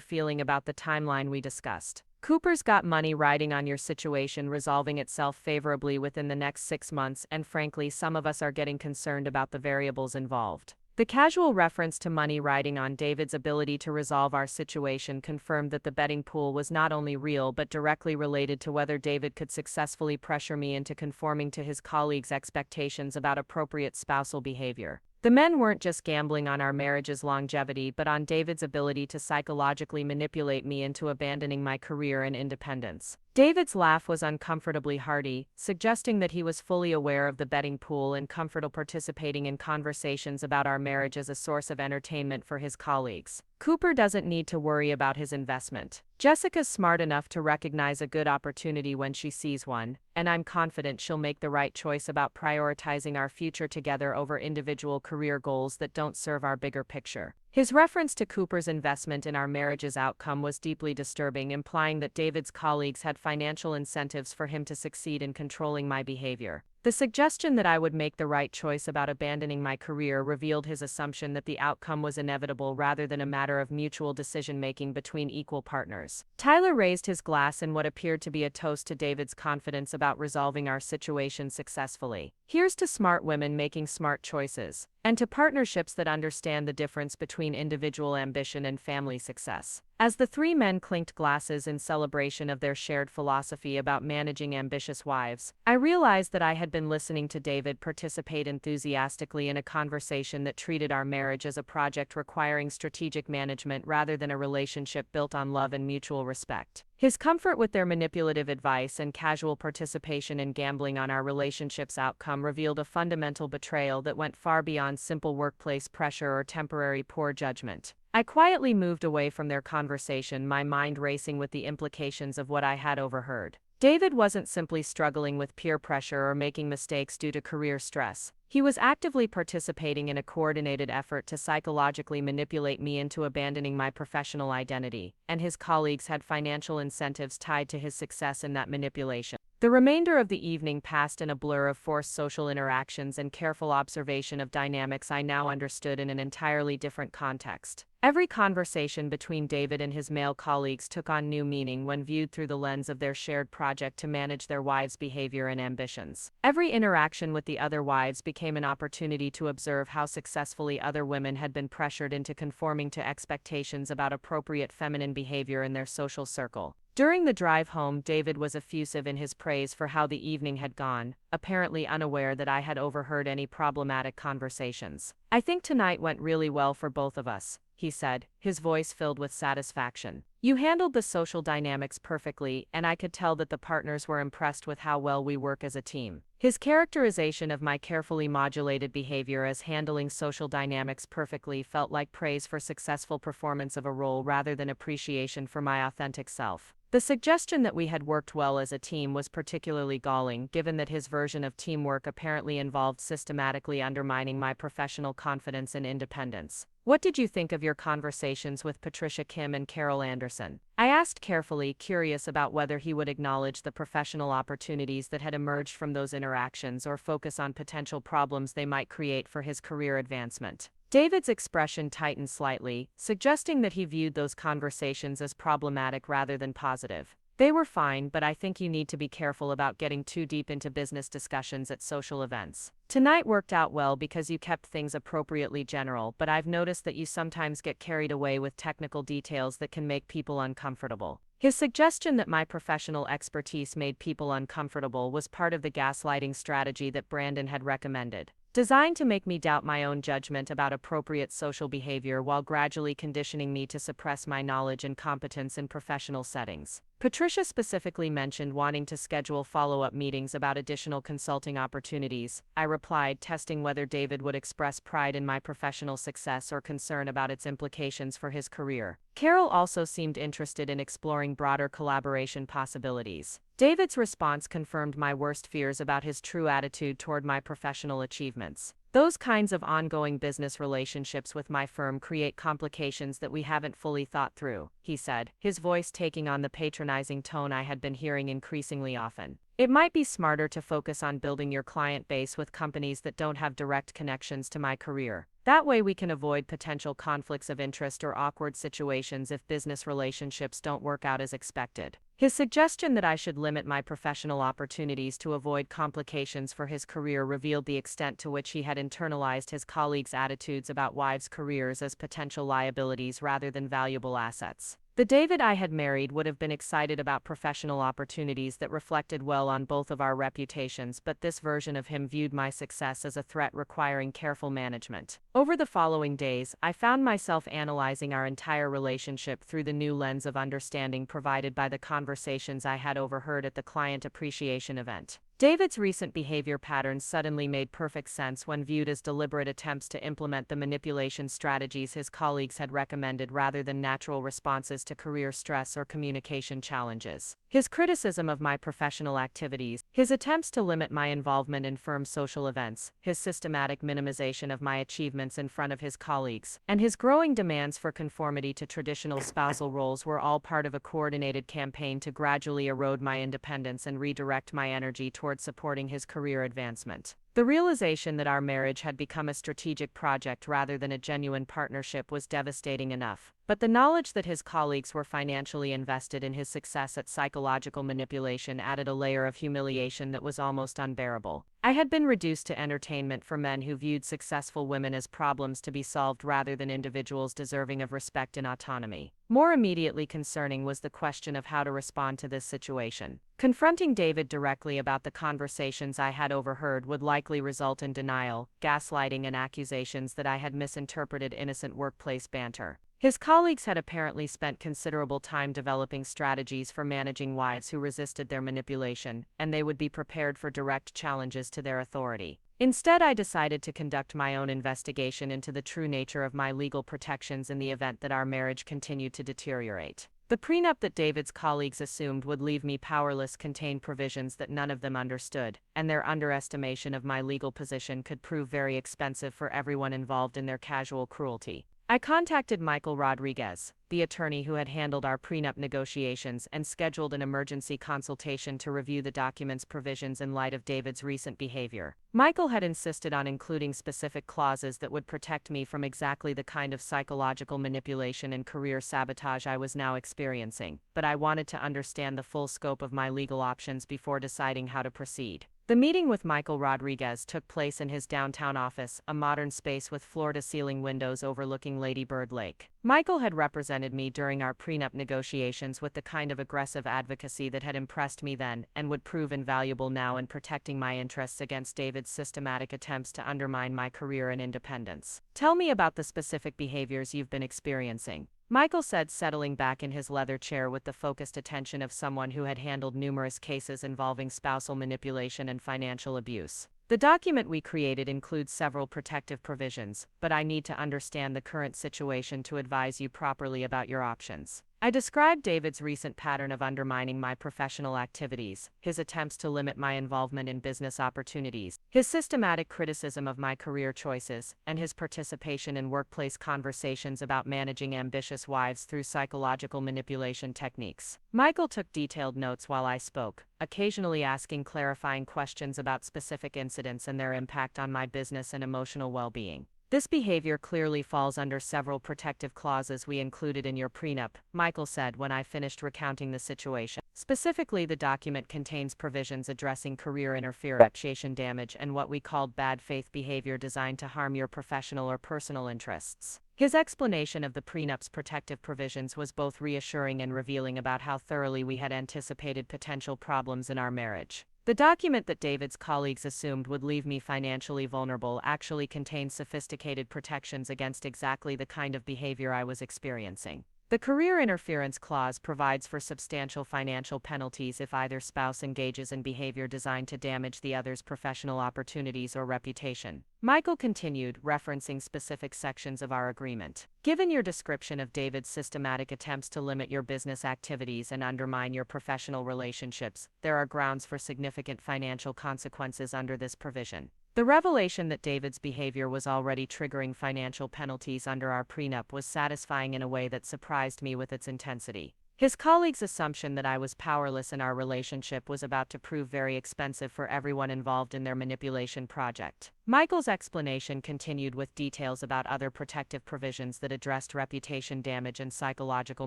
feeling about the timeline we discussed? Cooper's got money riding on your situation resolving itself favorably within the next 6 months, and frankly, some of us are getting concerned about the variables involved. The casual reference to money riding on David's ability to resolve our situation confirmed that the betting pool was not only real but directly related to whether David could successfully pressure me into conforming to his colleagues' expectations about appropriate spousal behavior. The men weren't just gambling on our marriage's longevity but on David's ability to psychologically manipulate me into abandoning my career and independence. David's laugh was uncomfortably hearty, suggesting that he was fully aware of the betting pool and comfortable participating in conversations about our marriage as a source of entertainment for his colleagues. Cooper doesn't need to worry about his investment. Jessica's smart enough to recognize a good opportunity when she sees one, and I'm confident she'll make the right choice about prioritizing our future together over individual career goals that don't serve our bigger picture. His reference to Cooper's investment in our marriage's outcome was deeply disturbing, implying that David's colleagues had financial incentives for him to succeed in controlling my behavior. The suggestion that I would make the right choice about abandoning my career revealed his assumption that the outcome was inevitable rather than a matter of mutual decision-making between equal partners. Tyler raised his glass in what appeared to be a toast to David's confidence about resolving our situation successfully. Here's to smart women making smart choices, and to partnerships that understand the difference between individual ambition and family success. As the three men clinked glasses in celebration of their shared philosophy about managing ambitious wives, I realized that I had been listening to David participate enthusiastically in a conversation that treated our marriage as a project requiring strategic management rather than a relationship built on love and mutual respect. His comfort with their manipulative advice and casual participation in gambling on our relationship's outcome revealed a fundamental betrayal that went far beyond simple workplace pressure or temporary poor judgment. I quietly moved away from their conversation, my mind racing with the implications of what I had overheard. David wasn't simply struggling with peer pressure or making mistakes due to career stress. He was actively participating in a coordinated effort to psychologically manipulate me into abandoning my professional identity, and his colleagues had financial incentives tied to his success in that manipulation. The remainder of the evening passed in a blur of forced social interactions and careful observation of dynamics I now understood in an entirely different context. Every conversation between David and his male colleagues took on new meaning when viewed through the lens of their shared project to manage their wives' behavior and ambitions. Every interaction with the other wives became an opportunity to observe how successfully other women had been pressured into conforming to expectations about appropriate feminine behavior in their social circle. During the drive home, David was effusive in his praise for how the evening had gone, apparently unaware that I had overheard any problematic conversations. "I think tonight went really well for both of us," he said, his voice filled with satisfaction. "You handled the social dynamics perfectly, and I could tell that the partners were impressed with how well we work as a team." His characterization of my carefully modulated behavior as handling social dynamics perfectly felt like praise for successful performance of a role rather than appreciation for my authentic self. The suggestion that we had worked well as a team was particularly galling, given that his version of teamwork apparently involved systematically undermining my professional confidence and independence. "What did you think of your conversations with Patricia Kim and Carol Anderson?" I asked carefully, curious about whether he would acknowledge the professional opportunities that had emerged from those interactions or focus on potential problems they might create for his career advancement. David's expression tightened slightly, suggesting that he viewed those conversations as problematic rather than positive. "They were fine, but I think you need to be careful about getting too deep into business discussions at social events. Tonight worked out well because you kept things appropriately general, but I've noticed that you sometimes get carried away with technical details that can make people uncomfortable." His suggestion that my professional expertise made people uncomfortable was part of the gaslighting strategy that Brandon had recommended, designed to make me doubt my own judgment about appropriate social behavior while gradually conditioning me to suppress my knowledge and competence in professional settings. Patricia specifically mentioned wanting to schedule follow-up meetings about additional consulting opportunities. I replied, testing whether David would express pride in my professional success or concern about its implications for his career. Carol also seemed interested in exploring broader collaboration possibilities. David's response confirmed my worst fears about his true attitude toward my professional achievements. Those kinds of ongoing business relationships with my firm create complications that we haven't fully thought through, he said, his voice taking on the patronizing tone I had been hearing increasingly often. It might be smarter to focus on building your client base with companies that don't have direct connections to my career. That way we can avoid potential conflicts of interest or awkward situations if business relationships don't work out as expected. His suggestion that I should limit my professional opportunities to avoid complications for his career revealed the extent to which he had internalized his colleagues' attitudes about wives' careers as potential liabilities rather than valuable assets. The David I had married would have been excited about professional opportunities that reflected well on both of our reputations, but this version of him viewed my success as a threat requiring careful management. Over the following days, I found myself analyzing our entire relationship through the new lens of understanding provided by the conversations I had overheard at the client appreciation event. David's recent behavior patterns suddenly made perfect sense when viewed as deliberate attempts to implement the manipulation strategies his colleagues had recommended rather than natural responses to career stress or communication challenges. His criticism of my professional activities, his attempts to limit my involvement in firm social events, his systematic minimization of my achievements in front of his colleagues, and his growing demands for conformity to traditional spousal roles were all part of a coordinated campaign to gradually erode my independence and redirect my energy towards supporting his career advancement. The realization that our marriage had become a strategic project rather than a genuine partnership was devastating enough, but the knowledge that his colleagues were financially invested in his success at psychological manipulation added a layer of humiliation that was almost unbearable. I had been reduced to entertainment for men who viewed successful women as problems to be solved rather than individuals deserving of respect and autonomy. More immediately concerning was the question of how to respond to this situation. Confronting David directly about the conversations I had overheard would likely result in denial, gaslighting, and accusations that I had misinterpreted innocent workplace banter. His colleagues had apparently spent considerable time developing strategies for managing wives who resisted their manipulation, and they would be prepared for direct challenges to their authority. Instead, I decided to conduct my own investigation into the true nature of my legal protections in the event that our marriage continued to deteriorate. The prenup that David's colleagues assumed would leave me powerless contained provisions that none of them understood, and their underestimation of my legal position could prove very expensive for everyone involved in their casual cruelty. I contacted Michael Rodriguez, the attorney who had handled our prenup negotiations, and scheduled an emergency consultation to review the document's provisions in light of David's recent behavior. Michael had insisted on including specific clauses that would protect me from exactly the kind of psychological manipulation and career sabotage I was now experiencing, but I wanted to understand the full scope of my legal options before deciding how to proceed. The meeting with Michael Rodriguez took place in his downtown office, a modern space with floor-to-ceiling windows overlooking Lady Bird Lake. Michael had represented me during our prenup negotiations with the kind of aggressive advocacy that had impressed me then and would prove invaluable now in protecting my interests against David's systematic attempts to undermine my career and independence. "Tell me about the specific behaviors you've been experiencing," Michael said, settling back in his leather chair with the focused attention of someone who had handled numerous cases involving spousal manipulation and financial abuse. "The document we created includes several protective provisions, but I need to understand the current situation to advise you properly about your options." I described David's recent pattern of undermining my professional activities, his attempts to limit my involvement in business opportunities, his systematic criticism of my career choices, and his participation in workplace conversations about managing ambitious wives through psychological manipulation techniques. Michael took detailed notes while I spoke, occasionally asking clarifying questions about specific incidents and their impact on my business and emotional well-being. "This behavior clearly falls under several protective clauses we included in your prenup," Michael said when I finished recounting the situation. "Specifically, the document contains provisions addressing career interference, reputation damage, and what we called bad faith behavior designed to harm your professional or personal interests." His explanation of the prenup's protective provisions was both reassuring and revealing about how thoroughly we had anticipated potential problems in our marriage. The document that David's colleagues assumed would leave me financially vulnerable actually contained sophisticated protections against exactly the kind of behavior I was experiencing. The career interference clause provides for substantial financial penalties if either spouse engages in behavior designed to damage the other's professional opportunities or reputation. Michael continued, referencing specific sections of our agreement. Given your description of David's systematic attempts to limit your business activities and undermine your professional relationships, there are grounds for significant financial consequences under this provision. The revelation that David's behavior was already triggering financial penalties under our prenup was satisfying in a way that surprised me with its intensity. His colleague's assumption that I was powerless in our relationship was about to prove very expensive for everyone involved in their manipulation project. Michael's explanation continued with details about other protective provisions that addressed reputation damage and psychological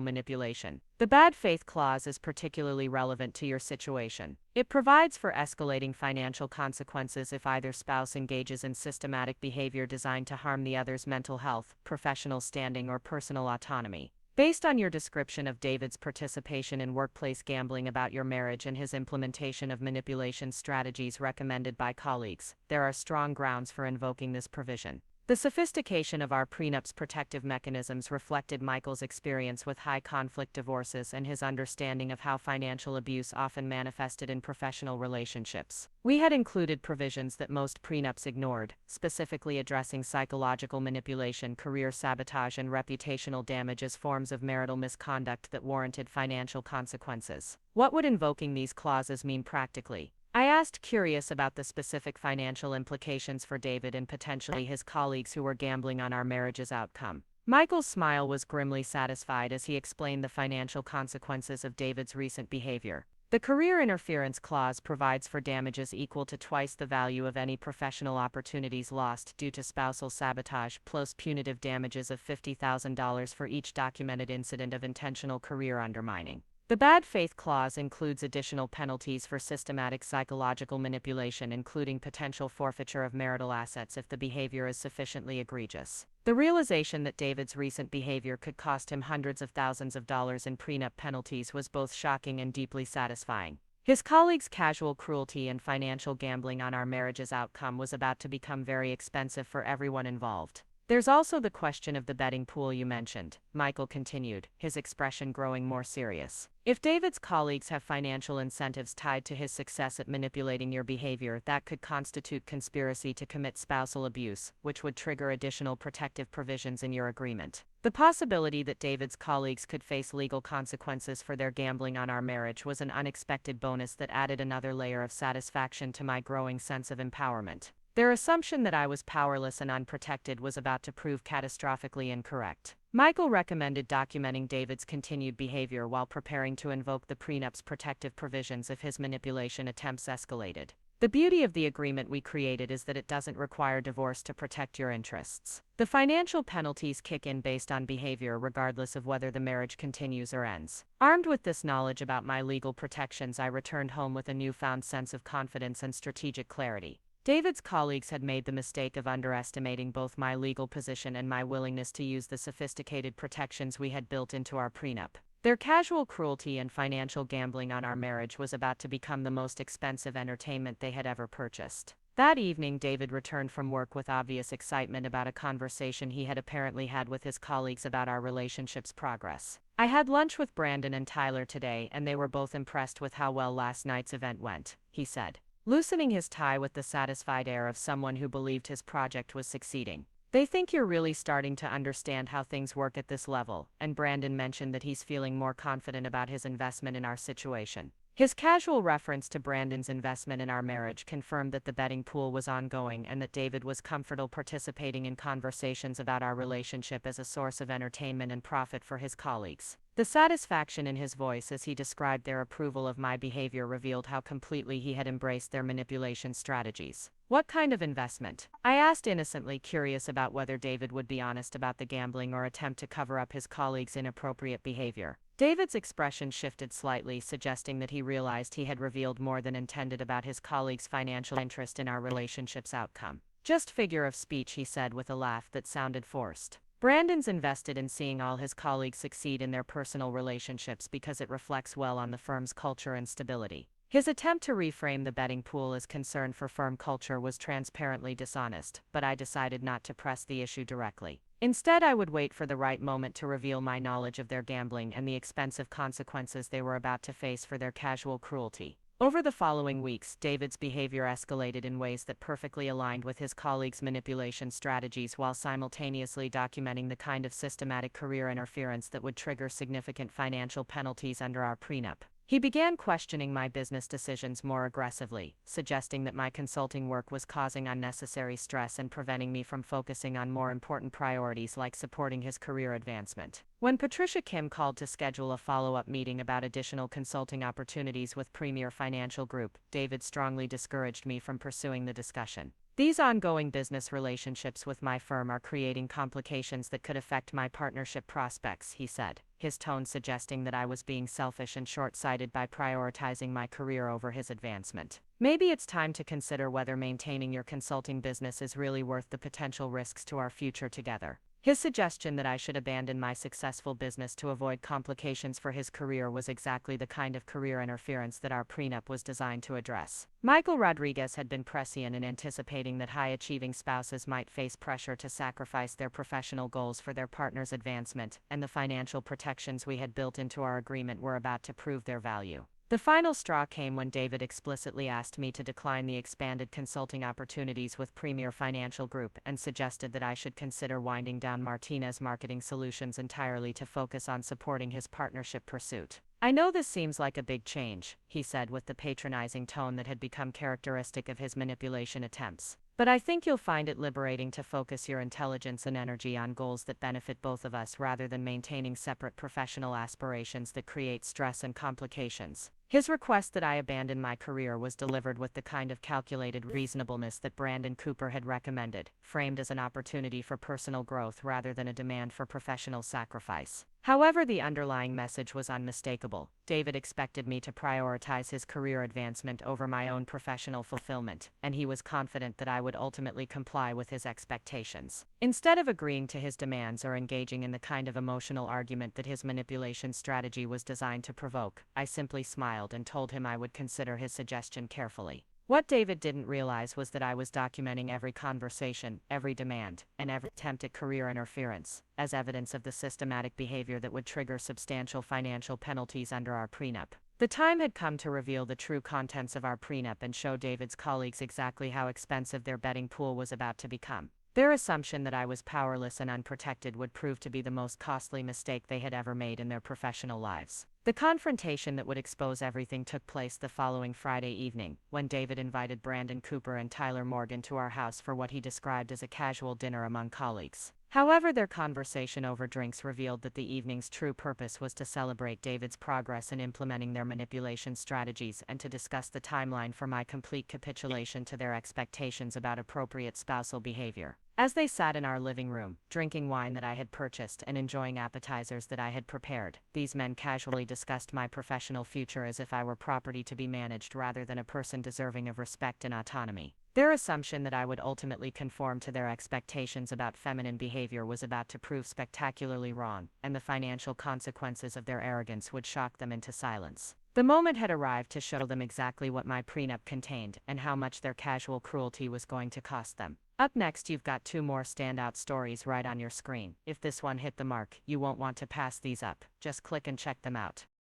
manipulation. The bad faith clause is particularly relevant to your situation. It provides for escalating financial consequences if either spouse engages in systematic behavior designed to harm the other's mental health, professional standing, or personal autonomy. Based on your description of David's participation in workplace gambling about your marriage and his implementation of manipulation strategies recommended by colleagues, there are strong grounds for invoking this provision. The sophistication of our prenup's protective mechanisms reflected Michael's experience with high-conflict divorces and his understanding of how financial abuse often manifested in professional relationships. We had included provisions that most prenups ignored, specifically addressing psychological manipulation, career sabotage, and reputational damage as forms of marital misconduct that warranted financial consequences. What would invoking these clauses mean practically? I asked, curious about the specific financial implications for David and potentially his colleagues who were gambling on our marriage's outcome. Michael's smile was grimly satisfied as he explained the financial consequences of David's recent behavior. The career interference clause provides for damages equal to twice the value of any professional opportunities lost due to spousal sabotage, plus punitive damages of $50,000 for each documented incident of intentional career undermining. The bad faith clause includes additional penalties for systematic psychological manipulation, including potential forfeiture of marital assets if the behavior is sufficiently egregious. The realization that David's recent behavior could cost him hundreds of thousands of dollars in prenup penalties was both shocking and deeply satisfying. His colleagues' casual cruelty and financial gambling on our marriage's outcome was about to become very expensive for everyone involved. There's also the question of the betting pool you mentioned, Michael continued, his expression growing more serious. If David's colleagues have financial incentives tied to his success at manipulating your behavior, that could constitute conspiracy to commit spousal abuse, which would trigger additional protective provisions in your agreement. The possibility that David's colleagues could face legal consequences for their gambling on our marriage was an unexpected bonus that added another layer of satisfaction to my growing sense of empowerment. Their assumption that I was powerless and unprotected was about to prove catastrophically incorrect. Michael recommended documenting David's continued behavior while preparing to invoke the prenup's protective provisions if his manipulation attempts escalated. The beauty of the agreement we created is that it doesn't require divorce to protect your interests. The financial penalties kick in based on behavior regardless of whether the marriage continues or ends. Armed with this knowledge about my legal protections, I returned home with a newfound sense of confidence and strategic clarity. David's colleagues had made the mistake of underestimating both my legal position and my willingness to use the sophisticated protections we had built into our prenup. Their casual cruelty and financial gambling on our marriage was about to become the most expensive entertainment they had ever purchased. That evening, David returned from work with obvious excitement about a conversation he had apparently had with his colleagues about our relationship's progress. I had lunch with Brandon and Tyler today, and they were both impressed with how well last night's event went, he said, loosening his tie with the satisfied air of someone who believed his project was succeeding. They think you're really starting to understand how things work at this level, and Brandon mentioned that he's feeling more confident about his investment in our situation. His casual reference to Brandon's investment in our marriage confirmed that the betting pool was ongoing and that David was comfortable participating in conversations about our relationship as a source of entertainment and profit for his colleagues. The satisfaction in his voice as he described their approval of my behavior revealed how completely he had embraced their manipulation strategies. What kind of investment? I asked, innocently curious about whether David would be honest about the gambling or attempt to cover up his colleagues' inappropriate behavior. David's expression shifted slightly, suggesting that he realized he had revealed more than intended about his colleagues' financial interest in our relationship's outcome. Just figure of speech, he said with a laugh that sounded forced. Brandon's invested in seeing all his colleagues succeed in their personal relationships because it reflects well on the firm's culture and stability. His attempt to reframe the betting pool as concern for firm culture was transparently dishonest, but I decided not to press the issue directly. Instead, I would wait for the right moment to reveal my knowledge of their gambling and the expensive consequences they were about to face for their casual cruelty. Over the following weeks, David's behavior escalated in ways that perfectly aligned with his colleagues' manipulation strategies while simultaneously documenting the kind of systematic career interference that would trigger significant financial penalties under our prenup. He began questioning my business decisions more aggressively, suggesting that my consulting work was causing unnecessary stress and preventing me from focusing on more important priorities like supporting his career advancement. When Patricia Kim called to schedule a follow-up meeting about additional consulting opportunities with Premier Financial Group, David strongly discouraged me from pursuing the discussion. These ongoing business relationships with my firm are creating complications that could affect my partnership prospects, he said, his tone suggesting that I was being selfish and short-sighted by prioritizing my career over his advancement. Maybe it's time to consider whether maintaining your consulting business is really worth the potential risks to our future together. His suggestion that I should abandon my successful business to avoid complications for his career was exactly the kind of career interference that our prenup was designed to address. Michael Rodriguez had been prescient in anticipating that high-achieving spouses might face pressure to sacrifice their professional goals for their partner's advancement, and the financial protections we had built into our agreement were about to prove their value. The final straw came when David explicitly asked me to decline the expanded consulting opportunities with Premier Financial Group and suggested that I should consider winding down Martinez Marketing Solutions entirely to focus on supporting his partnership pursuit. I know this seems like a big change, he said with the patronizing tone that had become characteristic of his manipulation attempts. But I think you'll find it liberating to focus your intelligence and energy on goals that benefit both of us rather than maintaining separate professional aspirations that create stress and complications. His request that I abandon my career was delivered with the kind of calculated reasonableness that Brandon Cooper had recommended, framed as an opportunity for personal growth rather than a demand for professional sacrifice. However, the underlying message was unmistakable. David expected me to prioritize his career advancement over my own professional fulfillment, and he was confident that I would ultimately comply with his expectations. Instead of agreeing to his demands or engaging in the kind of emotional argument that his manipulation strategy was designed to provoke, I simply smiled and told him I would consider his suggestion carefully. What David didn't realize was that I was documenting every conversation, every demand, and every attempt at career interference, as evidence of the systematic behavior that would trigger substantial financial penalties under our prenup. The time had come to reveal the true contents of our prenup and show David's colleagues exactly how expensive their betting pool was about to become. Their assumption that I was powerless and unprotected would prove to be the most costly mistake they had ever made in their professional lives. The confrontation that would expose everything took place the following Friday evening, when David invited Brandon Cooper and Tyler Morgan to our house for what he described as a casual dinner among colleagues. However, their conversation over drinks revealed that the evening's true purpose was to celebrate David's progress in implementing their manipulation strategies and to discuss the timeline for my complete capitulation to their expectations about appropriate spousal behavior. As they sat in our living room, drinking wine that I had purchased and enjoying appetizers that I had prepared, these men casually discussed my professional future as if I were property to be managed rather than a person deserving of respect and autonomy. Their assumption that I would ultimately conform to their expectations about feminine behavior was about to prove spectacularly wrong, and the financial consequences of their arrogance would shock them into silence. The moment had arrived to show them exactly what my prenup contained and how much their casual cruelty was going to cost them. Up next, you've got two more standout stories right on your screen. If this one hit the mark, you won't want to pass these up. Just click and check them out.